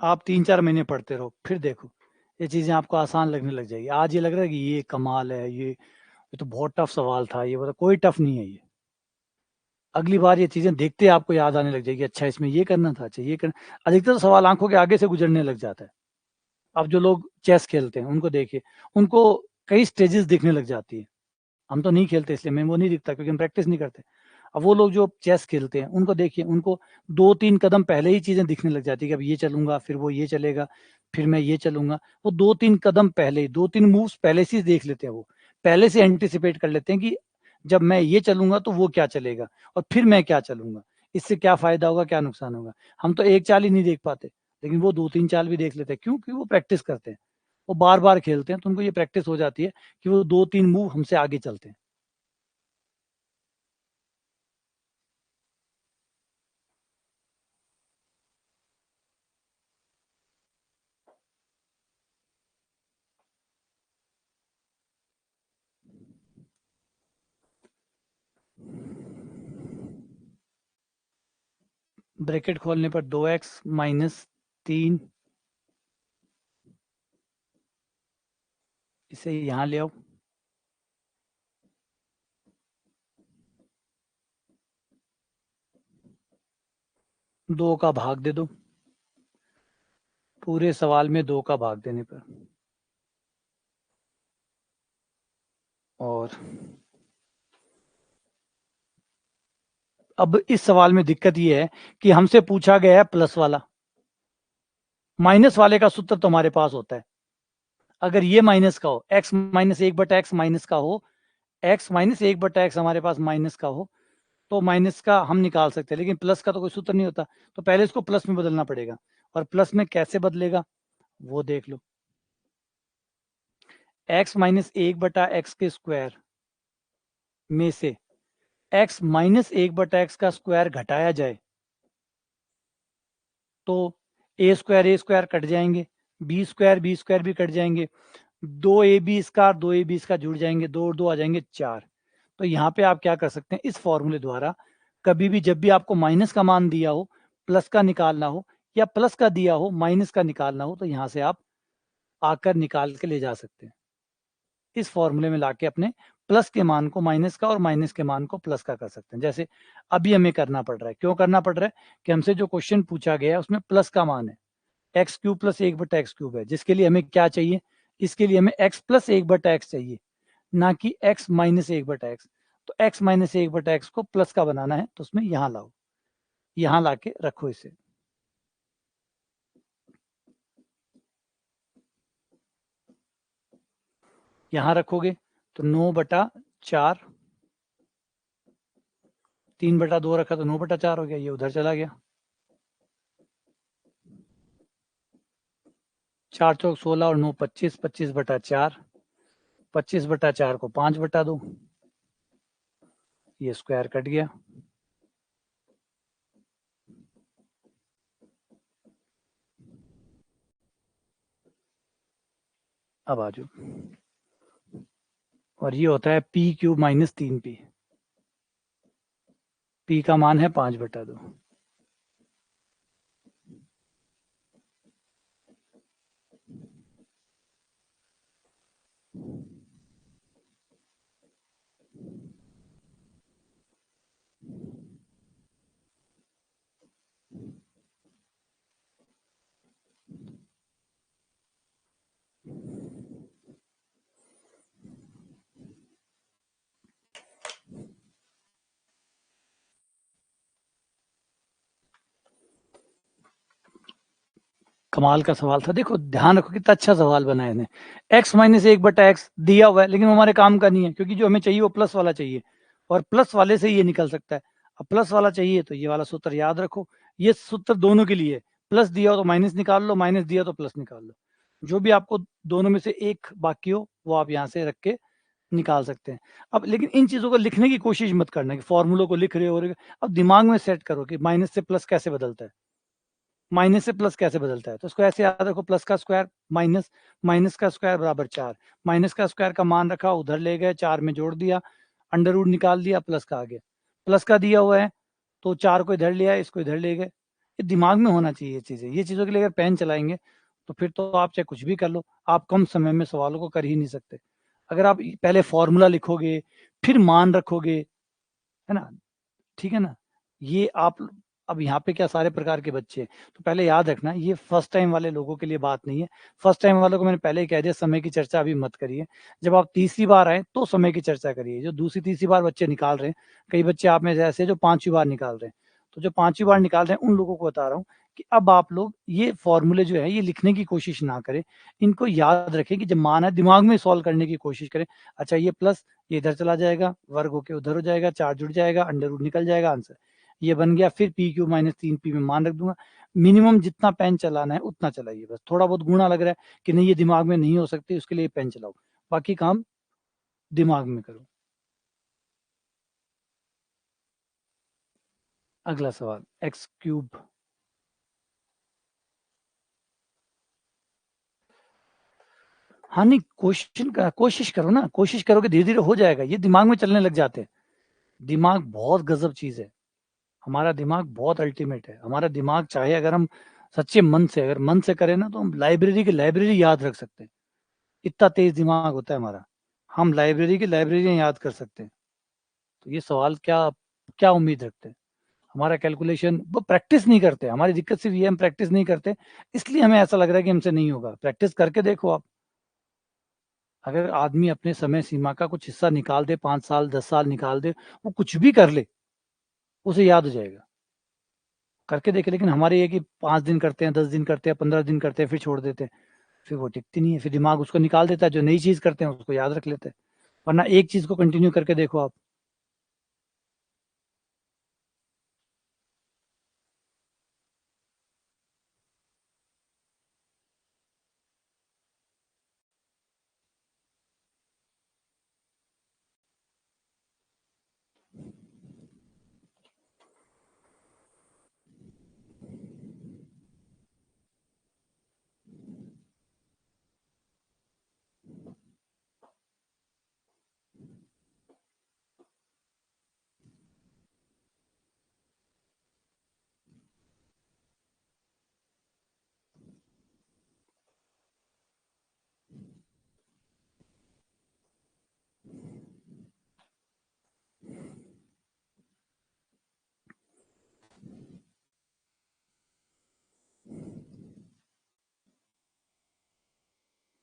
आप 3-4 महीने पढ़ते रहो, फिर देखो ये चीजें आपको आसान लगने लग जाएगी। आज ये लग रहा है कि ये कमाल है, ये तो बहुत टफ सवाल था, ये मतलब कोई टफ नहीं है ये। अगली बार ये चीजें देखते आपको याद आने लग जाएगी, अच्छा इसमें ये करना था, अच्छा ये करना। अधिकतर सवाल आंखों के आगे से गुजरने लग जाता है। अब जो लोग चेस खेलते हैं उनको देखिए, उनको कई स्टेजेस दिखने लग जाती है। हम तो नहीं खेलते इसलिए मैं वो नहीं दिखता, क्योंकि हम प्रैक्टिस नहीं करते। अब वो लोग जो चेस खेलते हैं उनको देखिए, उनको 2-3 कदम पहले ही चीजें दिखने लग जाती है कि अब ये चलूंगा, फिर वो ये चलेगा, फिर मैं ये चलूंगा। वो 2-3 कदम पहले ही, 2-3 मूव्स पहले से ही देख लेते हैं, वो पहले से एंटिसिपेट कर लेते हैं कि जब मैं ये चलूंगा तो वो क्या चलेगा, और फिर मैं क्या चलूंगा, इससे क्या फायदा होगा, क्या नुकसान होगा। हम तो एक चाल ही नहीं देख पाते, लेकिन वो 2-3 चाल भी देख लेते हैं। क्यों? क्योंकि वो प्रैक्टिस करते हैं, वो बार बार खेलते हैं, तो उनको ये प्रैक्टिस हो जाती है कि वो 2-3 मूव हमसे आगे चलते हैं। ब्रैकेट खोलने पर 2x-3, इसे यहाँ ले आओ, 2 का भाग दे दो, पूरे सवाल में 2 का भाग देने पर। और अब इस सवाल में दिक्कत ये है कि हमसे पूछा गया है प्लस वाला, माइनस वाले का सूत्र तो हमारे पास होता है। अगर ये माइनस का हो, x-1/x माइनस का हो, x-1/x हमारे पास माइनस का हो, तो माइनस का हम निकाल सकते हैं, लेकिन प्लस का तो कोई सूत्र नहीं होता। तो पहले इसको प्लस में बदलना पड़ेगा, और प्लस में कैसे बदलेगा वो देख लो। x-1/x के स्क्वायर में से x-1/x का स्क्वायर घटाया जाए तो ए स्क्वायर कट जाएंगे, बी स्क्वायर भी कट जाएंगे, 2ab स्क्वायर जुड़ जाएंगे, 2 और 2 आ जाएंगे 4। तो यहाँ पे आप क्या कर सकते हैं, इस फॉर्मूले द्वारा कभी भी जब भी आपको माइनस का मान दिया हो, प्लस का निकालना हो, या प्लस का दिया हो माइनस का निकालना हो, तो यहाँ से आप आकर निकाल के ले जा सकते हैं। इस फॉर्मूले में लाके अपने प्लस के मान को माइनस का और माइनस के मान को प्लस का कर सकते हैं। जैसे अभी हमें करना पड़ रहा है, क्यों करना पड़ रहा है कि हमसे जो क्वेश्चन पूछा गया है उसमें प्लस का मान है, x³ + 1/x³ है, जिसके लिए हमें क्या चाहिए, इसके लिए हमें x + 1/x चाहिए, ना कि x-1/x। तो x-1/x को प्लस का बनाना है, तो उसमें यहाँ लाओ, यहाँ लाके रखो इसे, यहाँ रखोगे तो 9/4, 3/2 रखा तो 9/4 हो गया, ये उधर चला गया। 4 चौक 16 और 9 25, 25/4, 25/4 को 5/2, ये स्क्वायर कट गया। अब आ जाओ, और ये होता है P cube minus 3p। P का मान है 5/2। कमाल का सवाल था। देखो ध्यान रखो कितना अच्छा सवाल बनाया इन्हें। x माइनस 1/x दिया हुआ है, लेकिन वो हमारे काम का नहीं है, क्योंकि जो हमें चाहिए वो प्लस वाला चाहिए, और प्लस वाले से ये निकल सकता है। अब प्लस वाला चाहिए तो ये वाला सूत्र याद रखो। ये सूत्र दोनों के लिए है, प्लस दिया हो तो माइनस निकाल लो, माइनस दिया तो प्लस निकाल लो। जो भी आपको दोनों में से एक बाकी हो वो आप यहाँ से रख के निकाल सकते हैं। अब लेकिन इन चीजों को लिखने की कोशिश मत करना कि फॉर्मूलों को लिख रहे हो। अब दिमाग में सेट करो कि माइनस से प्लस कैसे बदलता है, माइनस से प्लस कैसे बदलता है। तो उसको ऐसे याद रखो, प्लस का स्क्वायर माइनस, माइनस का स्क्वायर बराबर 4। माइनस का स्क्वायर का मान रखा, उधर ले गए, 4 में जोड़ दिया, अंडर रूट निकाल दिया, प्लस का आ गया। प्लस का दिया हुआ है तो 4 को इधर लिया, इसको इधर ले गए। ये दिमाग में होना चाहिए ये चीजें। ये चीजों के लिए अगर पेन चलाएंगे तो फिर तो आप चाहे कुछ भी कर लो, आप कम समय में सवालों को कर ही नहीं सकते। अगर आप पहले फॉर्मूला लिखोगे फिर मान रखोगे, है ना, ठीक है ना। ये आप, अब यहाँ पे क्या सारे प्रकार के बच्चे हैं, तो पहले याद रखना ये फर्स्ट टाइम वाले लोगों के लिए बात नहीं है। फर्स्ट टाइम वालों को मैंने पहले ही कह दिया समय की चर्चा अभी मत करिए। जब आप तीसरी बार आए तो समय की चर्चा करिए। जो दूसरी तीसरी बार बच्चे निकाल रहे हैं, कई बच्चे आप में से ऐसे जो 5वीं बार निकाल रहे हैं, तो जो 5वीं बार निकाल रहे हैं उन लोगों को बता रहा हूँ कि अब आप लोग ये फॉर्मूले जो है ये लिखने की कोशिश ना करें। इनको याद रखें कि जब मान है दिमाग में सॉल्व करने की कोशिश करें। अच्छा ये प्लस, ये इधर चला जाएगा, वर्ग होके उधर हो जाएगा, 4 जुड़ जाएगा, अंडर रूट निकल जाएगा, आंसर ये बन गया। फिर पी क्यू माइनस 3p में मान रख दूंगा। मिनिमम जितना पेन चलाना है उतना चलाइए। बस थोड़ा बहुत गुणा लग रहा है कि नहीं ये दिमाग में नहीं हो सकती, उसके लिए पेन चलाओ, बाकी काम दिमाग में करो। अगला सवाल, एक्स क्यूब। हाँ नहीं, क्वेश्चन का कोशिश करो ना, कोशिश करो कि धीरे धीरे हो जाएगा, ये दिमाग में चलने लग जाते हैं। दिमाग बहुत गजब चीज है। हमारा दिमाग बहुत अल्टीमेट है। हमारा दिमाग चाहे अगर हम सच्चे मन से, अगर मन से करें ना, तो हम लाइब्रेरी की लाइब्रेरी याद रख सकते हैं। इतना तेज दिमाग होता है हमारा। हम लाइब्रेरी की लाइब्रेरियां याद कर सकते हैं। तो ये सवाल क्या, क्या उम्मीद रखते हैं। हमारा कैलकुलेशन वो प्रैक्टिस नहीं करते। हमारी दिक्कत सिर्फ ये हम प्रैक्टिस नहीं करते, इसलिए हमें ऐसा लग रहा है कि हमसे नहीं होगा। प्रैक्टिस करके देखो आप। अगर आदमी अपने समय सीमा का कुछ हिस्सा निकाल दे, 5 साल 10 साल निकाल दे, वो कुछ भी कर ले, उसे याद हो जाएगा। करके देखे। लेकिन हमारे ये कि 5 दिन करते हैं, 10 दिन करते हैं, 15 दिन करते हैं, फिर छोड़ देते हैं, फिर वो टिकती नहीं है। फिर दिमाग उसको निकाल देता है, जो नई चीज करते हैं उसको याद रख लेते हैं। वरना एक चीज को कंटिन्यू करके देखो आप।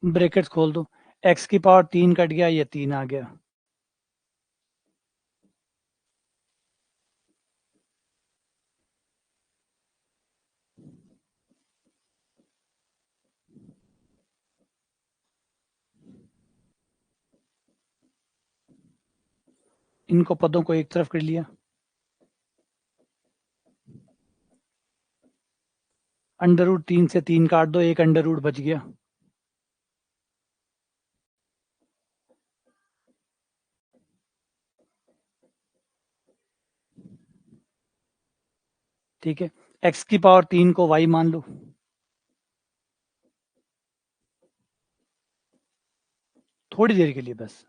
ब्रैकेट्स खोल दो, एक्स की पावर 3 कट गया, ये 3 आ गया। इनको पदों को एक तरफ कर लिया, अंडर रूट 3 से 3 काट दो, एक अंडर रूट बच गया। ठीक है, एक्स की पावर 3 को वाई मान लो। थोड़ी देर के लिए, बस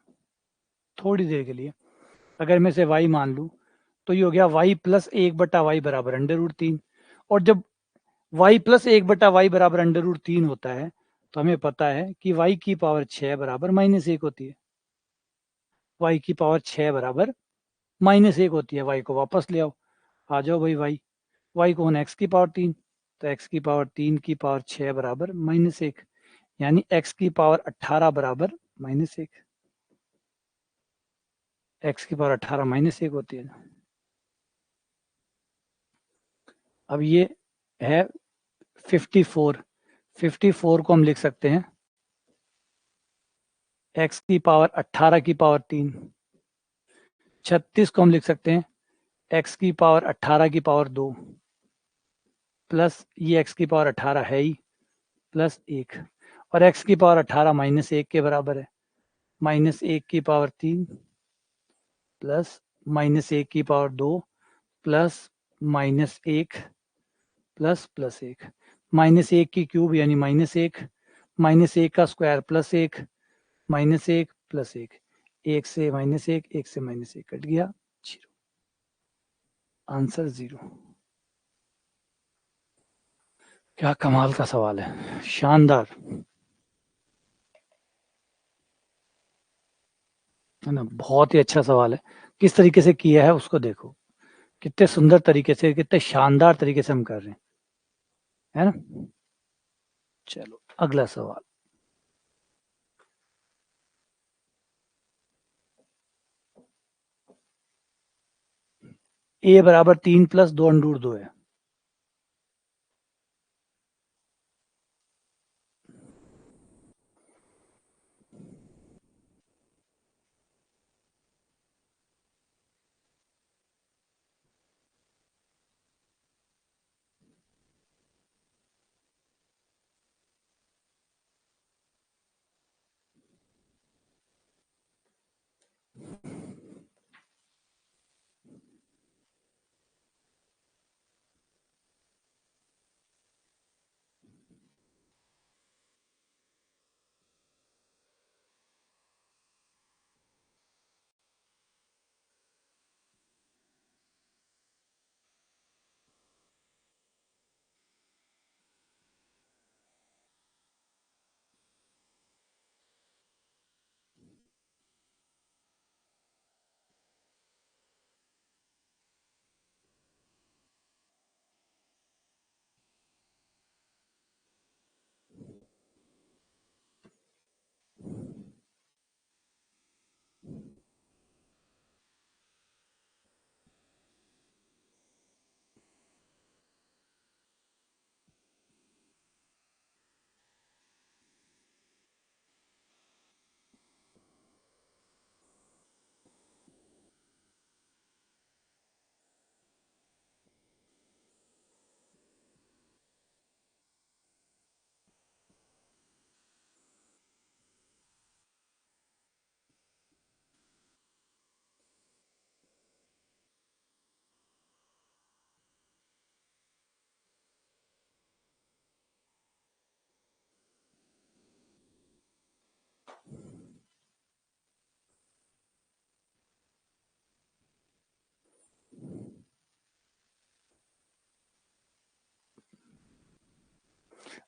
थोड़ी देर के लिए। अगर मैं इसे y मान लूँ तो ये हो गया y प्लस 1/y बराबर √3। और जब y प्लस 1/y बराबर √3 होता है तो हमें पता है कि y की पावर 6 बराबर -1 होती है। y की पावर 6 बराबर -1 होती है। y को वापस ले आओ, आ जाओ भाई y को होना x की पावर 3, तो x की पावर 3 की पावर 6 बराबर -1, यानी x की पावर 18 बराबर -1। x की पावर 18 -1 होती है। अब ये है 54 को हम लिख सकते हैं x की पावर 18 की पावर 3। 36 को हम लिख सकते हैं x की पावर 18 की पावर 2 प्लस ये x की पावर 18 है ही प्लस 1, और x की पावर 18 -1 के बराबर है। -1 की पावर 3 प्लस -1 की पावर 2 प्लस -1 प्लस +1, -1 की क्यूब यानी -1, -1 का स्क्वायर +1, -1 +1, 1 से -1, 1 से -1 कट गया 0। आंसर 0। क्या कमाल का सवाल है, शानदार है ना, बहुत ही अच्छा सवाल है। किस तरीके से किया है उसको देखो, कितने सुंदर तरीके से, कितने शानदार तरीके से हम कर रहे हैं, है ना। चलो अगला सवाल। a बराबर 3 + 2√2 है।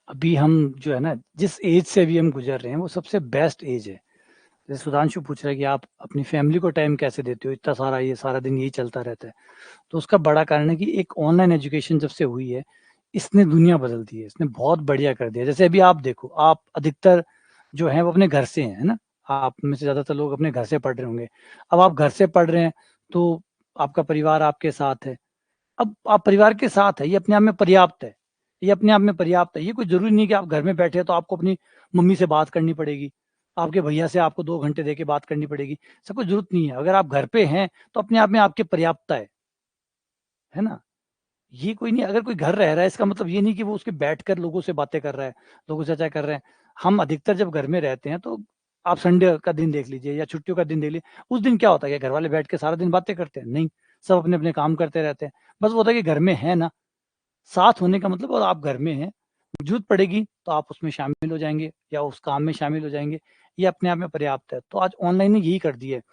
अभी हम जो है ना, जिस एज से अभी हम गुजर रहे हैं वो सबसे बेस्ट एज है। जैसे सुधांशु पूछ रहा है कि आप अपनी फैमिली को टाइम कैसे देते हो, इतना सारा ये सारा दिन यही चलता रहता है। तो उसका बड़ा कारण है कि एक ऑनलाइन एजुकेशन जब से हुई है, इसने दुनिया बदल दी है, इसने बहुत बढ़िया कर दिया। जैसे अभी आप देखो, आप अधिकतर जो है वो अपने घर से हैं, है ना। आप में से ज़्यादातर लोग अपने घर से पढ़ रहे होंगे। अब आप घर से पढ़ रहे हैं तो आपका परिवार आपके साथ है। अब आप परिवार के साथ है, ये अपने आप में पर्याप्त है। ये अपने आप में पर्याप्त है। ये कोई ज़रूरी नहीं कि आप घर में बैठे हैं तो आपको अपनी मम्मी से बात करनी पड़ेगी, आपके भैया से आपको 2 घंटे देके बात करनी पड़ेगी। ऐसा कोई ज़रूरत नहीं है। अगर आप घर पे हैं तो अपने आप में आपकी पर्याप्तता है ना? ये कोई नहीं, अगर कोई घर रह रहा है इसका मतलब ये नहीं कि वो उसके बैठकर लोगों से बातें कर रहा है, लोगों से चर्चा कर रहे हैं। हम अधिकतर जब घर में रहते हैं तो आप संडे का दिन देख लीजिए या छुट्टियों का दिन देख लीजिए, उस दिन क्या होता है, क्या घर वाले बैठ के सारा दिन बातें करते हैं? नहीं, सब अपने-अपने काम करते रहते हैं। बस वो होता है कि घर में है ना, साथ होने का मतलब, और आप घर में हैं, जरूरत पड़ेगी तो आप उसमें शामिल हो जाएंगे या उस काम में शामिल हो जाएंगे, ये अपने आप में पर्याप्त है। तो आज ऑनलाइन ने यही कर दिया है।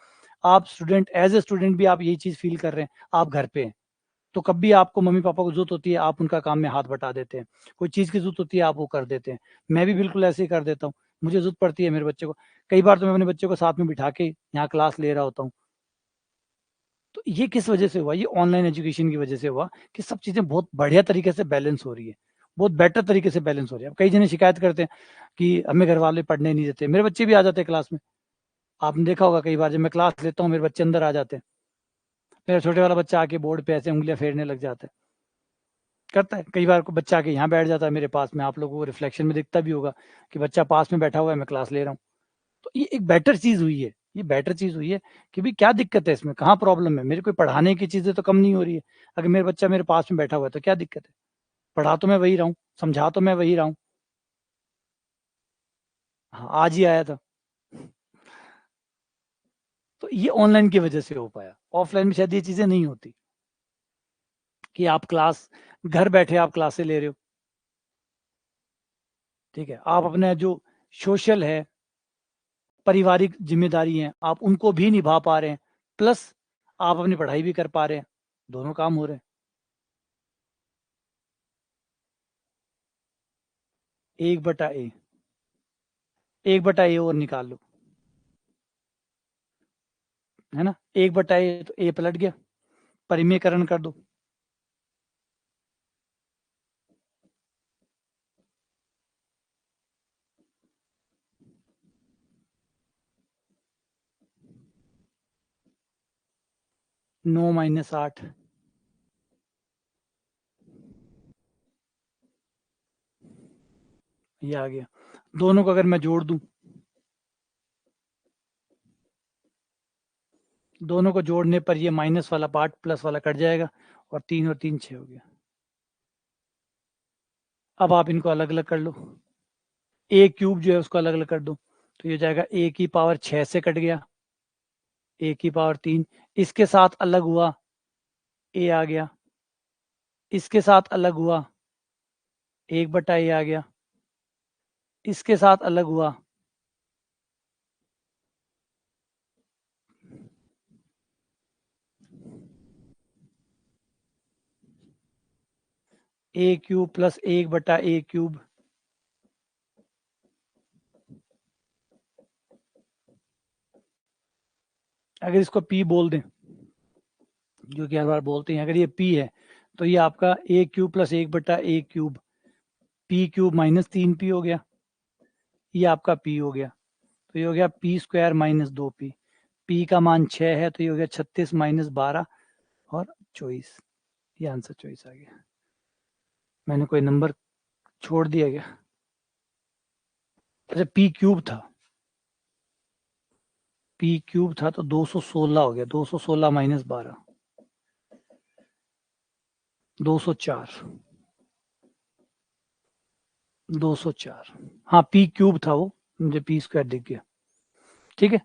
आप स्टूडेंट, एज ए स्टूडेंट भी आप यही चीज फील कर रहे हैं, आप घर पे हैं तो कभी आपको मम्मी पापा को जरूरत होती है आप उनका काम में हाथ बटा देते हैं, कोई चीज की जरूरत होती है आप वो कर देते हैं। मैं भी बिल्कुल ऐसे ही कर देता हूँ, मुझे जरूरत पड़ती है मेरे बच्चे को, कई बार तो मैं अपने बच्चे को साथ में बिठा के यहाँ क्लास ले रहा होता हूँ। तो ये किस वजह से हुआ? ये ऑनलाइन एजुकेशन की वजह से हुआ कि सब चीजें बहुत बढ़िया तरीके से बैलेंस हो रही है, बहुत बेटर तरीके से बैलेंस हो रही है। अब कई जने शिकायत करते हैं कि हमें घर वाले पढ़ने नहीं देते, मेरे बच्चे भी आ जाते हैं क्लास में। आपने देखा होगा कई बार जब मैं क्लास लेता हूँ मेरे बच्चे अंदर आ जाते हैं, मेरा छोटे वाला बच्चा आके बोर्ड पे ऐसे उंगलियां फेरने लग जाता है, करता है। कई बार को बच्चा आके यहाँ बैठ जाता है मेरे पास में, आप लोगों को रिफ्लेक्शन में दिखता भी होगा कि बच्चा पास में बैठा हुआ है, मैं क्लास ले रहा हूँ। तो ये एक बेटर चीज हुई है, ये बेटर चीज हुई है कि भाई क्या दिक्कत है इसमें, कहाँ प्रॉब्लम है? मेरे कोई पढ़ाने की चीजें तो कम नहीं हो रही है। अगर मेरा बच्चा मेरे पास में बैठा हुआ है तो क्या दिक्कत है? पढ़ा तो मैं वही रहा हूँ, समझा तो मैं वही रहा हूँ। हाँ, आज ही आया था। तो ये ऑनलाइन की वजह से हो पाया, ऑफलाइन में शायद ये चीजें नहीं होती कि आप क्लास घर बैठे आप क्लासे ले रहे हो, ठीक है, आप अपने जो सोशल है, पारिवारिक जिम्मेदारी है, आप उनको भी निभा पा रहे हैं, प्लस आप अपनी पढ़ाई भी कर पा रहे हैं, दोनों काम हो रहे हैं। 1/a, 1/a और निकाल लो, है ना, 1/a तो a पलट गया, परिमेयकरण कर दो। नौ माइनस 8, ये आ गया। दोनों को अगर मैं जोड़ दूं, दोनों को जोड़ने पर ये माइनस वाला पार्ट प्लस वाला कट जाएगा और 3 और 3 6 हो गया। अब आप इनको अलग अलग कर लो, ए क्यूब जो है उसको अलग अलग कर दो, तो ये जाएगा ए की पावर 6 से कट गया, ए की पावर 3, इसके साथ अलग हुआ ए आ गया, इसके साथ अलग हुआ 1/a आ गया, इसके साथ अलग हुआ ए क्यूब प्लस 1/a क्यूब, अगर इसको पी बोल दें, जो कि हर बार बोलते हैं, अगर ये पी है तो ये आपका a cube plus 1/a cube, p cube minus 3p हो गया, ये आपका पी हो गया। तो ये हो गया P square minus 2p, P का मान 6 है तो ये हो गया 36 माइनस 12 और 24, ये आंसर 24 आ गया। मैंने कोई नंबर छोड़ दिया क्या? अच्छा, पी क्यूब था, पी क्यूब था तो 216 हो गया, 216 माइनस 12, 204, 204। हाँ, पी क्यूब था वो, मुझे पी स्क्वायर दिख गया। ठीक है,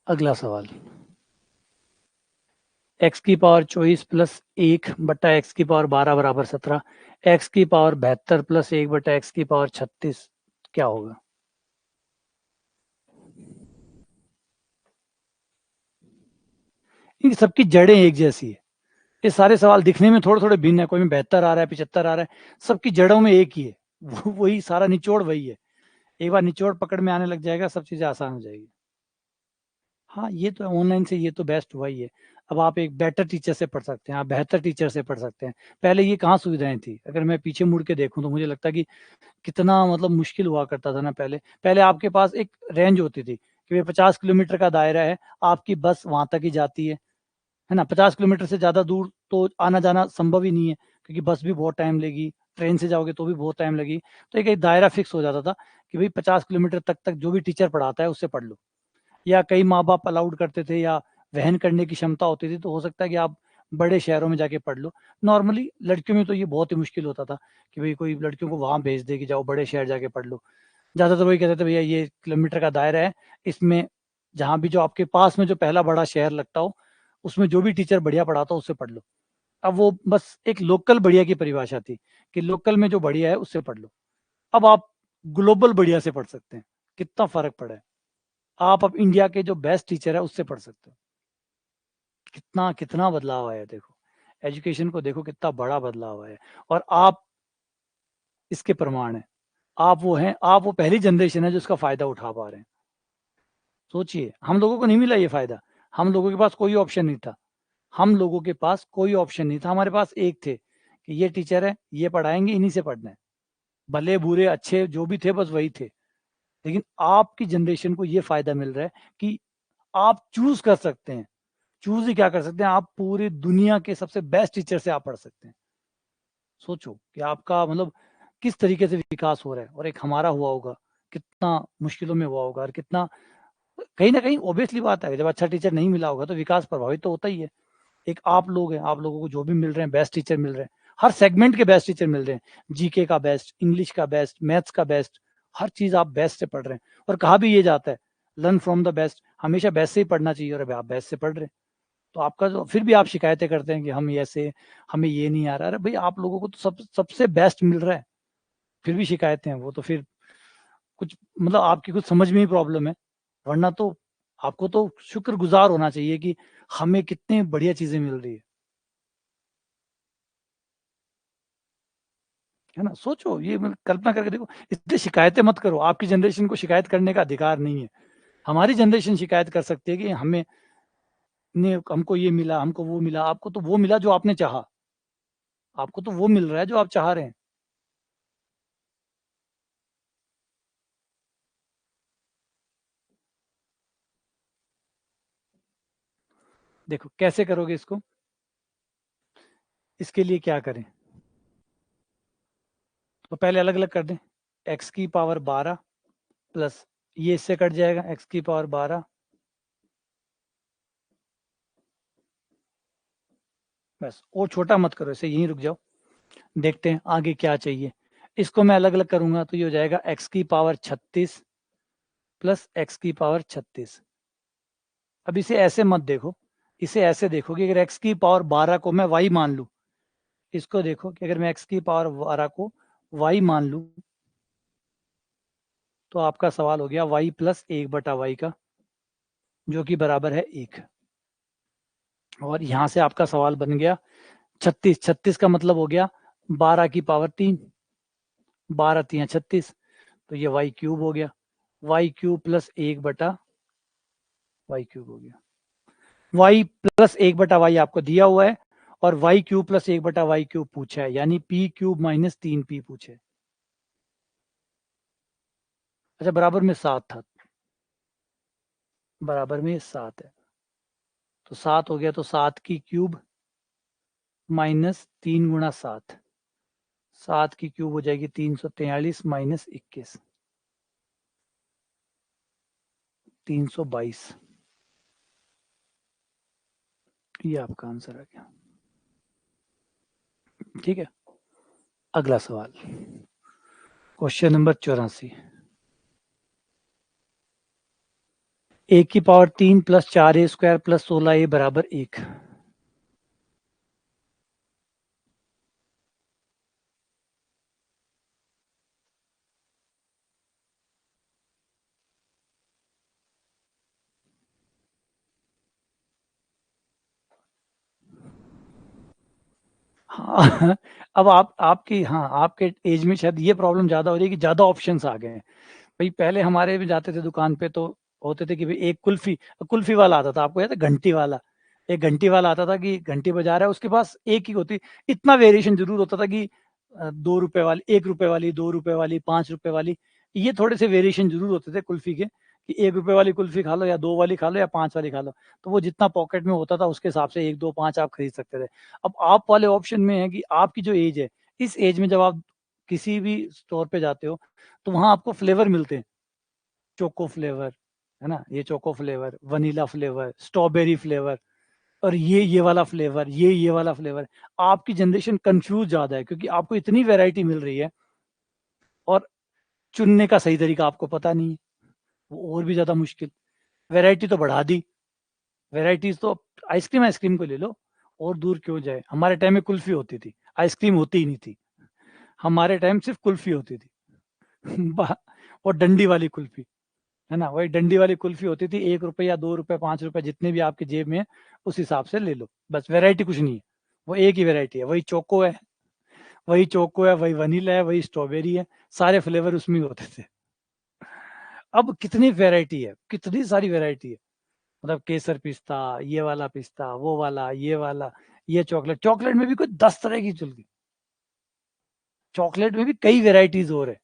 अगला सवाल, एक्स की पावर 24 प्लस 1/x की पावर 12 बराबर 17, एक्स की पावर 72 प्लस 1/x की पावर 36 क्या होगा? इन सबकी जड़ें एक जैसी है, ये सारे सवाल दिखने में थोड़े थोड़े भिन्न है, कोई में 72 आ रहा है, 75 आ रहा है, सबकी जड़ों में एक ही है, वही सारा निचोड़ वही है। एक बार निचोड़ पकड़ में आने लग जाएगा सब चीजें आसान हो जाएगी। हाँ, ये तो ऑनलाइन से ये तो बेस्ट हुआ ही है। अब आप एक बेटर टीचर से पढ़ सकते हैं, आप बेहतर टीचर से पढ़ सकते हैं। पहले ये कहाँ सुविधाएं थी? अगर मैं पीछे मुड़ के देखूं तो मुझे लगता है कि कितना मतलब मुश्किल हुआ करता था ना पहले। पहले आपके पास एक रेंज होती थी कि भाई 50 किलोमीटर का दायरा है, आपकी बस वहां तक ही जाती है ना। 50 किलोमीटर से ज्यादा दूर तो आना जाना संभव ही नहीं है, क्योंकि बस भी बहुत टाइम लेगी, ट्रेन से जाओगे तो भी बहुत टाइम लगेगी। तो एक दायरा फिक्स हो जाता था कि भाई 50 किलोमीटर तक जो भी टीचर पढ़ाता है उससे पढ़ लो। या कई माँ बाप अलाउड करते थे या वहन करने की क्षमता होती थी तो हो सकता है कि आप बड़े शहरों में जाके पढ़ लो। नॉर्मली लड़कियों में तो ये बहुत ही मुश्किल होता था कि भाई कोई लड़कियों को वहां भेज दे कि जाओ बड़े शहर जाके पढ़ लो। ज्यादातर वही कहते थे भैया ये किलोमीटर का दायरा है, इसमें जहाँ भी जो आपके पास में जो पहला बड़ा शहर लगता हो उसमें जो भी टीचर बढ़िया पढ़ाता हो उससे पढ़ लो। अब वो बस एक लोकल बढ़िया की परिभाषा थी कि लोकल में जो बढ़िया है उससे पढ़ लो। अब आप ग्लोबल बढ़िया से पढ़ सकते हैं। कितना फर्क पड़ा है। आप अब इंडिया के जो बेस्ट टीचर है उससे पढ़ सकते हो। कितना कितना बदलाव आया है देखो। एजुकेशन को देखो कितना बड़ा बदलाव आया है। और आप इसके प्रमाण हैं। आप वो हैं, आप वो पहली जनरेशन है जो इसका फायदा उठा पा रहे हैं। सोचिए, हम लोगों को नहीं मिला ये फायदा। हम लोगों के पास कोई ऑप्शन नहीं था। हम लोगों के पास कोई ऑप्शन नहीं था। हमारे पास एक थे कि ये टीचर है, ये पढ़ाएंगे, इन्हीं से पढ़ना है। भले बुरे अच्छे जो भी थे बस वही थे। लेकिन आपकी जनरेशन को ये फायदा मिल रहा है कि आप चूज कर सकते हैं। चूज ही क्या कर सकते हैं, आप पूरी दुनिया के सबसे बेस्ट टीचर से आप पढ़ सकते हैं। सोचो कि आपका मतलब किस तरीके से विकास हो रहा है। और एक हमारा हुआ होगा, कितना मुश्किलों में हुआ होगा। और कितना कहीं ना कहीं ऑब्वियसली बात है, जब अच्छा टीचर नहीं मिला होगा तो विकास प्रभावित तो होता ही है। एक आप लोग हैं, आप लोगों को जो भी मिल रहे हैं बेस्ट टीचर मिल रहे हैं। हर सेगमेंट के बेस्ट टीचर मिल रहे हैं। जीके का बेस्ट, इंग्लिश का बेस्ट, मैथ्स का बेस्ट, हर चीज आप बेस्ट से पढ़ रहे हैं। और कहा भी ये जाता है, लर्न फ्रॉम द बेस्ट। हमेशा बेस्ट से ही पढ़ना चाहिए। और अभी आप बेस्ट से पढ़ रहे हैं तो आपका जो, फिर भी आप शिकायतें करते हैं कि हम ऐसे, हमें ये नहीं आ रहा। अरे भाई, आप लोगों को तो सबसे बेस्ट मिल रहा है, फिर भी शिकायतें हैं। वो तो फिर कुछ मतलब आपकी कुछ समझ में ही प्रॉब्लम है। वरना तो आपको तो शुक्रगुजार होना चाहिए कि हमें कितनी बढ़िया चीजें मिल रही है ना। सोचो, ये मतलब कल्पना करके देखो। इसलिए शिकायतें मत करो। आपकी जनरेशन को शिकायत करने का अधिकार नहीं है। हमारी जनरेशन शिकायत कर सकती है कि हमें ने हमको ये मिला, हमको वो मिला। आपको तो वो मिला जो आपने चाहा। आपको तो वो मिल रहा है जो आप चाह रहे हैं। देखो कैसे करोगे इसको। इसके लिए क्या करें, तो पहले अलग अलग कर दें। एक्स की पावर 12 प्लस, ये इससे कट जाएगा, एक्स की पावर 12। बस, और छोटा मत करो, इसे यहीं रुक जाओ। देखते हैं आगे क्या चाहिए। इसको मैं अलग अलग करूंगा तो ये हो जाएगा एक्स की पावर 36 प्लस एक्स की पावर 36। अब इसे ऐसे मत देखो, इसे ऐसे देखो कि अगर एक्स की पावर 12 को मैं वाई मान लूं। इसको देखो कि अगर मैं एक्स की पावर 12 को वाई मान लूं तो आपका सवाल हो गया वाई प्लस 1/वाई का, जो कि बराबर है 1। और यहां से आपका सवाल बन गया 36। 36 का मतलब हो गया 12 की पावर 3, 12 3 36। तो ये वाई क्यूब हो गया। वाई क्यूब प्लस 1/वाई क्यूब हो गया। वाई प्लस 1/वाई आपको दिया हुआ है। और वाई क्यूब प्लस 1/वाई क्यूब पूछा है, यानी पी क्यूब माइनस 3p पूछे है। अच्छा, बराबर में 7 था। बराबर में 7 है तो 7 हो गया। तो 7 की क्यूब माइनस 3 × 7। 7 की क्यूब हो जाएगी 343 माइनस 21, 322। ये आपका आंसर आ गया। ठीक है, अगला सवाल, क्वेश्चन नंबर 84। ए की power 3 plus 4a² plus 16a बराबर 1। हाँ अब आप आपकी हाँ आपके एज में शायद ये प्रॉब्लम ज्यादा हो रही है कि ज्यादा ऑप्शंस आ गए हैं। भाई पहले हमारे भी जाते थे दुकान पे तो होते थे कि भाई एक कुल्फी, कुल्फी वाला आता था, आपको याद है, घंटी वाला। एक घंटी वाला आता था कि घंटी बजा रहा है, उसके पास एक ही होती। इतना वेरिएशन जरूर होता था कि 2 रुपए वाली, 1 रुपए वाली, 2 रुपए वाली, 5 रुपए वाली। ये थोड़े से वेरिएशन जरूर होते थे कुल्फी के कि 1 रुपए वाली कुल्फी खा लो या 2 वाली खा लो या 5 वाली खा लो। तो वो जितना पॉकेट में होता था उसके हिसाब से 1 2 5 आप खरीद सकते थे। अब आप वाले ऑप्शन में है कि आपकी जो एज है, इस एज में जब आप किसी भी स्टोर पे जाते हो तो वहां आपको फ्लेवर मिलते हैं। चोको फ्लेवर, है ना, ये choco flavour, vanilla flavour, strawberry flavour, और ये वाला फ्लेवर, ये वाला फ्लेवर। आपकी जनरेशन कंफ्यूज ज्यादा है क्योंकि आपको इतनी वैरायटी मिल रही है और चुनने का सही तरीका आपको पता नहीं है। वो और भी ज्यादा मुश्किल। वैरायटी तो बढ़ा दी, वैरायटीज तो आइसक्रीम आइसक्रीम को ले लो, और दूर क्यों जाए, हमारे टाइम में कुल्फी होती थी, आइसक्रीम होती ही नहीं थी, हमारे टाइम सिर्फ कुल्फी होती थी। और डंडी वाली कुल्फी, है ना, वही डंडी वाली कुल्फी होती थी, 1 रुपए या 2 रुपए 5 रुपए जितने भी आपके जेब में है, उस हिसाब से ले लो, बस वैरायटी कुछ नहीं है, वो एक ही वैरायटी है, वही चोको है, वही वनीला है, वही स्ट्रॉबेरी है, सारे फ्लेवर उसमें ही होते थे। अब कितनी वैरायटी है, कितनी सारी वैरायटी है, मतलब केसर पिस्ता, ये वाला पिस्ता, वो वाला, ये वाला, ये चॉकलेट, चॉकलेट में भी कोई 10 तरह की चल गई, चॉकलेट में भी कई वेराइटीज हो रहे।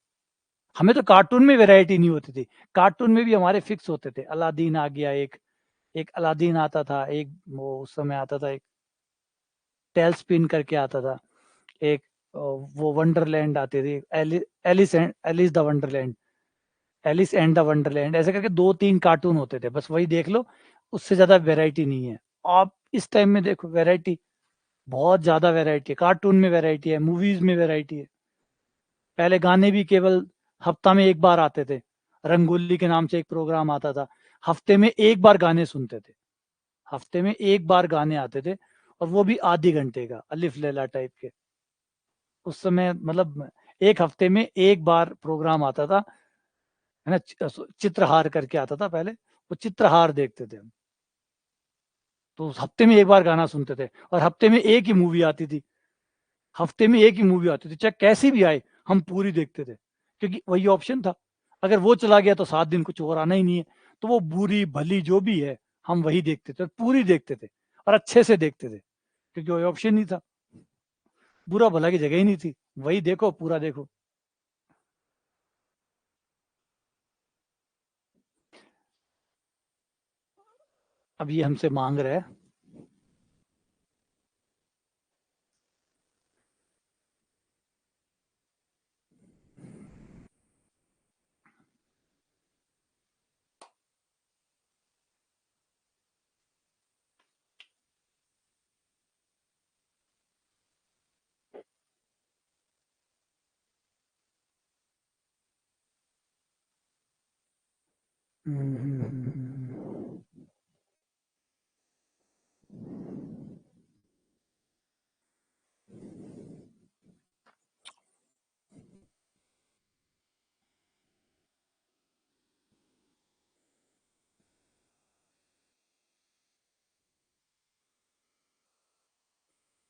हमें तो कार्टून में वैरायटी नहीं होती थी, कार्टून में भी हमारे फिक्स होते थे, अलादीन आ गया, एक एक अलादीन आता था, एक वो उस समय आता था, एक टेल स्पिन करके आता था, एक वो वंडरलैंड आती थी, Alice the wonderland, Alice and the wonderland, ऐसे करके 2-3 कार्टून होते थे, बस वही देख लो, उससे ज्यादा वैरायटी नहीं है। आप इस टाइम में देखो वैरायटी, बहुत ज्यादा वैरायटी है, कार्टून में वैरायटी है, मूवीज में वैरायटी है। पहले गाने भी केवल हफ्ता में एक बार आते थे, रंगोली के नाम से एक प्रोग्राम आता था, हफ्ते में एक बार गाने सुनते थे, हफ्ते में एक बार गाने आते थे, और वो भी आधे घंटे का अलिफ लैला टाइप के, उस समय मतलब एक हफ्ते में एक बार प्रोग्राम आता था, है ना, चित्रहार करके आता था पहले, वो चित्रहार देखते थे हम, तो हफ्ते में एक बार गाना सुनते थे, और हफ्ते में एक ही मूवी आती थी, हफ्ते में एक ही मूवी आती थी, चाहे कैसी भी आए, हम पूरी देखते थे, क्योंकि वही ऑप्शन था, अगर वो चला गया तो 7 दिन कुछ और आना ही नहीं है, तो वो बुरी भली जो भी है, हम वही देखते थे, पूरी देखते थे, और अच्छे से देखते थे, क्योंकि वही ऑप्शन नहीं था, बुरा भला की जगह ही नहीं थी, वही देखो पूरा देखो। अब ये हमसे मांग रहा है।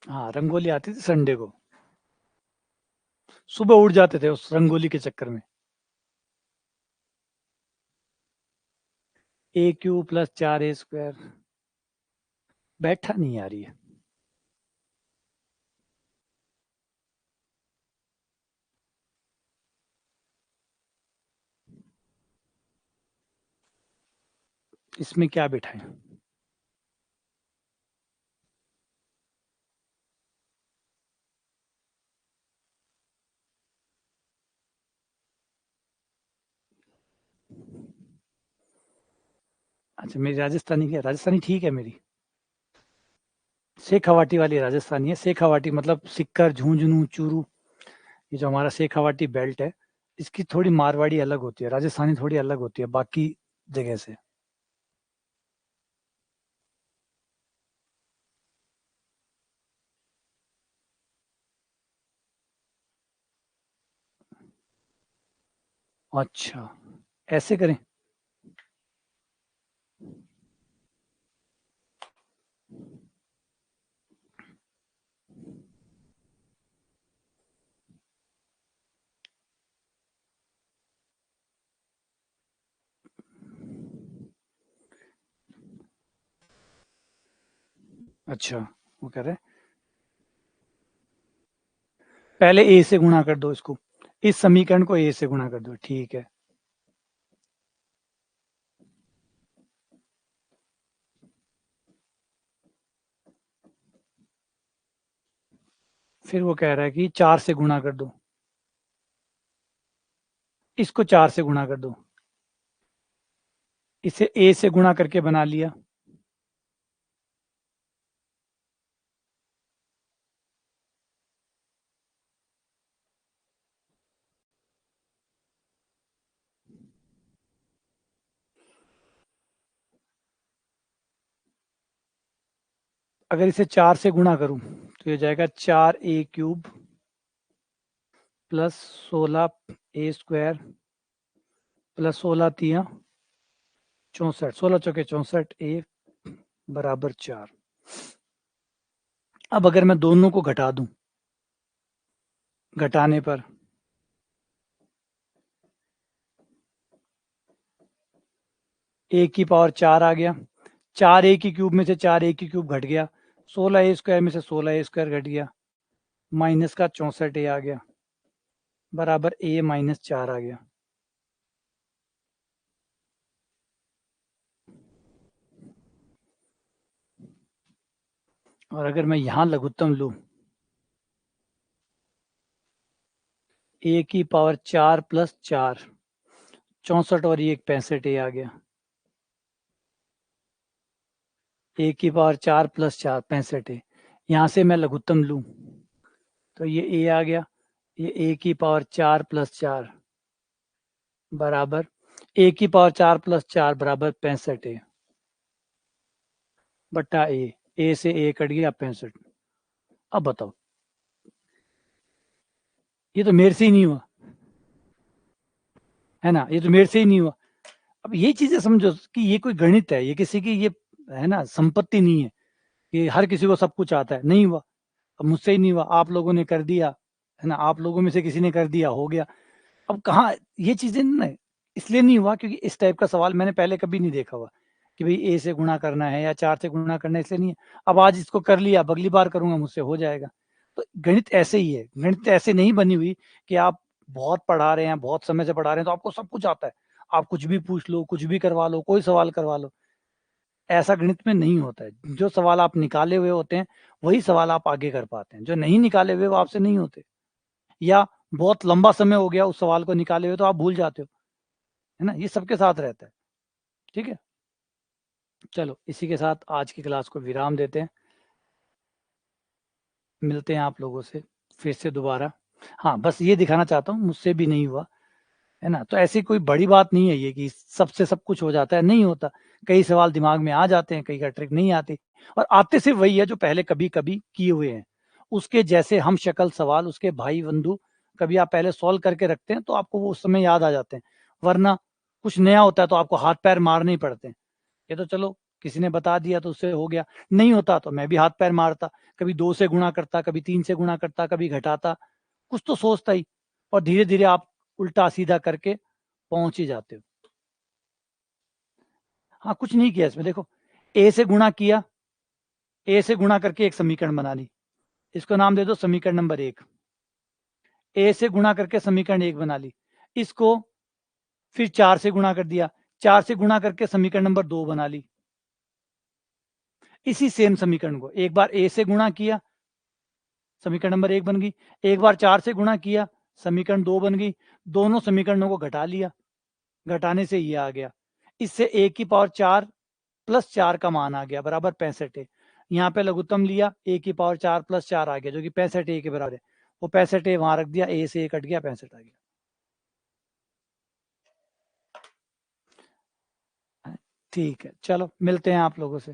हाँ, रंगोली आती थी संडे को, सुबह उठ जाते थे उस रंगोली के चक्कर में। a³ + 4a², बैठा नहीं आ रही है। इसमें क्या बैठा है? अच्छा, मेरी राजस्थानी क्या, राजस्थानी ठीक है मेरी, शेखावाटी वाली राजस्थानी है, शेखावाटी मतलब सिक्कर, झुंझुनू, चूरू, ये जो हमारा शेखावाटी बेल्ट है, इसकी थोड़ी मारवाड़ी अलग होती है, राजस्थानी थोड़ी अलग होती है बाकी जगह से। अच्छा, ऐसे करें। अच्छा, वो कह रहे हैं पहले ए से गुणा कर दो इसको, इस समीकरण को ए से गुणा कर दो, ठीक है। फिर वो कह रहा है कि 4 से गुणा कर दो, इसको 4 से गुणा कर दो, इसे ए से गुणा करके बना लिया। अगर इसे 4 से गुणा करूं तो ये जाएगा 4a³ प्लस 16a² प्लस 16 तिया 64, 16 चौके 64, a बराबर 4। अब अगर मैं दोनों को घटा दूं, घटाने पर a की पावर 4 आ गया, 4a³ में से 4a³ घट गया, 16a² में से 16a² घट गया, माइनस का 64a आ गया, बराबर a माइनस 4 आ गया। और अगर मैं यहां लघुत्तम लूं, a की पावर 4 प्लस 4, 64 और ये 65a आ गया, a की पावर 4 प्लस 4 65a। यहां से मैं लघुत्तम लूं तो ये a आ गया, ये a की पावर 4 प्लस 4 बराबर a की पावर 4 प्लस 4 बराबर 65a बट्टा a से a कट गया 65। अब बताओ, ये तो मेरे से ही नहीं हुआ, है ना, ये तो मेरे से ही नहीं हुआ। अब ये चीजें समझो कि ये कोई गणित है, ये किसी की ये है ना संपत्ति नहीं है कि हर किसी को सब कुछ आता है, नहीं हुआ। अब मुझसे ही नहीं हुआ, आप लोगों ने कर दिया, है ना, आप लोगों में से किसी ने कर दिया, हो गया। अब कहाँ ये चीजें ना इसलिए नहीं हुआ क्योंकि इस टाइप का सवाल मैंने पहले कभी नहीं देखा हुआ कि भाई a से गुणा करना है या 4 से गुणा करना है, इसलिए नहीं है। अब आज इसको कर लिया, अब अगली बार करूंगा मुझसे हो जाएगा। तो गणित ऐसे ही है, गणित ऐसे नहीं बनी हुई कि आप बहुत पढ़ा रहे हैं, बहुत समय से पढ़ा रहे हैं तो आपको सब कुछ आता है, आप कुछ भी पूछ लो, कुछ भी करवा लो, कोई सवाल करवा लो। ऐसा गणित में नहीं होता है। जो सवाल आप निकाले हुए होते हैं वही सवाल आप आगे कर पाते हैं, जो नहीं निकाले हुए वो आपसे नहीं होते, या बहुत लंबा समय हो गया उस सवाल को निकाले हुए तो आप भूल जाते हो, है ना, ये सबके साथ रहता है। ठीक है, चलो इसी के साथ आज की क्लास को विराम देते हैं, मिलते हैं आप लोगों से फिर से दोबारा। हाँ, बस ये दिखाना चाहता हूँ मुझसे भी नहीं हुआ, है ना, तो ऐसी कोई बड़ी बात नहीं है ये कि सबसे सब कुछ हो जाता है, नहीं होता। कई सवाल दिमाग में आ जाते हैं, कई का ट्रिक नहीं आती, और आते सिर्फ वही है जो पहले कभी कभी किए हुए हैं, उसके जैसे हम शक्ल सवाल, उसके भाई बंधु कभी आप पहले सॉल्व करके रखते हैं तो आपको वो उस समय याद आ जाते हैं। वरना कुछ नया होता है तो आपको हाथ पैर मारने ही पड़ते हैं। ये तो चलो किसी ने बता दिया तो उससे हो गया, नहीं होता तो मैं भी हाथ पैर मारता, कभी 2 से गुणा करता, कभी 3 से गुणा करता, कभी घटाता, कुछ तो सोचता ही, और धीरे धीरे आप उल्टा सीधा करके पहुंच ही जाते हो। हाँ, कुछ नहीं किया इसमें, देखो ए से गुणा किया, ए से गुणा करके एक समीकरण बना ली, इसको नाम दे दो समीकरण नंबर 1। ए से गुणा करके समीकरण 1 बना ली, इसको फिर 4 से गुणा कर दिया, 4 से गुणा करके समीकरण नंबर 2 बना ली। इसी सेम समीकरण को एक बार ए से गुणा किया, समीकरण नंबर 1 बन गई, एक बार 4 से गुणा किया, समीकरण 2 बन गई, दोनों समीकरणों को घटा लिया, घटाने से ये आ गया, इससे ए की पावर 4 प्लस 4 का मान आ गया बराबर 65 है। यहाँ पे लघुत्तम लिया, ए की पावर 4 प्लस 4 आ गया जो कि 65 के बराबर है, वो 65 वहां रख दिया, ए से ए कट गया, 65 आ गया। ठीक है, चलो मिलते हैं आप लोगों से।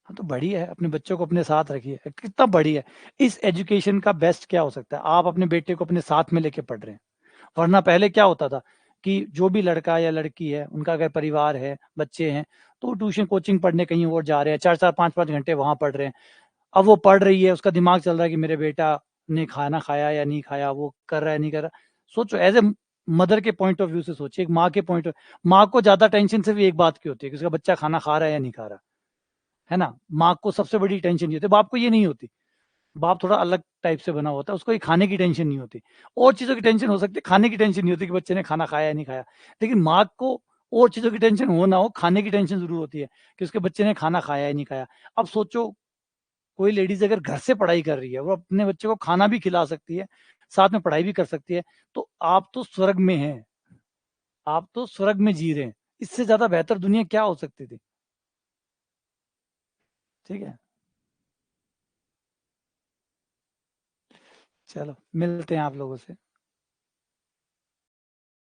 हाँ, तो बढ़िया है, अपने बच्चों को अपने साथ रखिए, कितना बढ़िया है। इस एजुकेशन का बेस्ट क्या हो सकता है, आप अपने बेटे को अपने साथ में लेके पढ़ रहे हैं। वरना पहले क्या होता था कि जो भी लड़का या लड़की है, उनका अगर परिवार है, बच्चे हैं, तो वो ट्यूशन कोचिंग पढ़ने कहीं और जा रहे हैं, 4-4 5-5 घंटे वहां पढ़ रहे हैं। अब वो पढ़ रही है, उसका दिमाग चल रहा है कि मेरे बेटा ने खाना खाया या नहीं खाया, वो कर रहा है नहीं कर रहा। सोचो एज ए मदर के पॉइंट ऑफ व्यू से सोचिए, एक माँ के पॉइंट ऑफ, माँ को ज्यादा टेंशन सिर्फ एक बात की होती है कि उसका बच्चा खाना खा रहा है या नहीं खा रहा, है ना। माँ को सबसे बड़ी टेंशन ये होती है, बाप को ये नहीं होती। बाप थोड़ा अलग टाइप से बना होता है, उसको ये खाने की टेंशन नहीं होती, और चीजों की टेंशन हो सकती है, खाने की टेंशन नहीं होती कि बच्चे ने खाना खाया या नहीं खाया। लेकिन माँ को और चीजों की टेंशन हो ना हो, खाने की टेंशन जरूर होती है कि उसके बच्चे ने खाना खाया या नहीं खाया। अब सोचो कोई लेडीज अगर घर से पढ़ाई कर रही है, वो अपने बच्चे को खाना भी खिला सकती है, साथ में पढ़ाई भी कर सकती है, तो आप तो स्वर्ग में हैं, आप तो स्वर्ग में जी रहे हैं। इससे ज्यादा बेहतर दुनिया क्या हो सकती थी। ठीक है, चलो मिलते हैं आप लोगों से।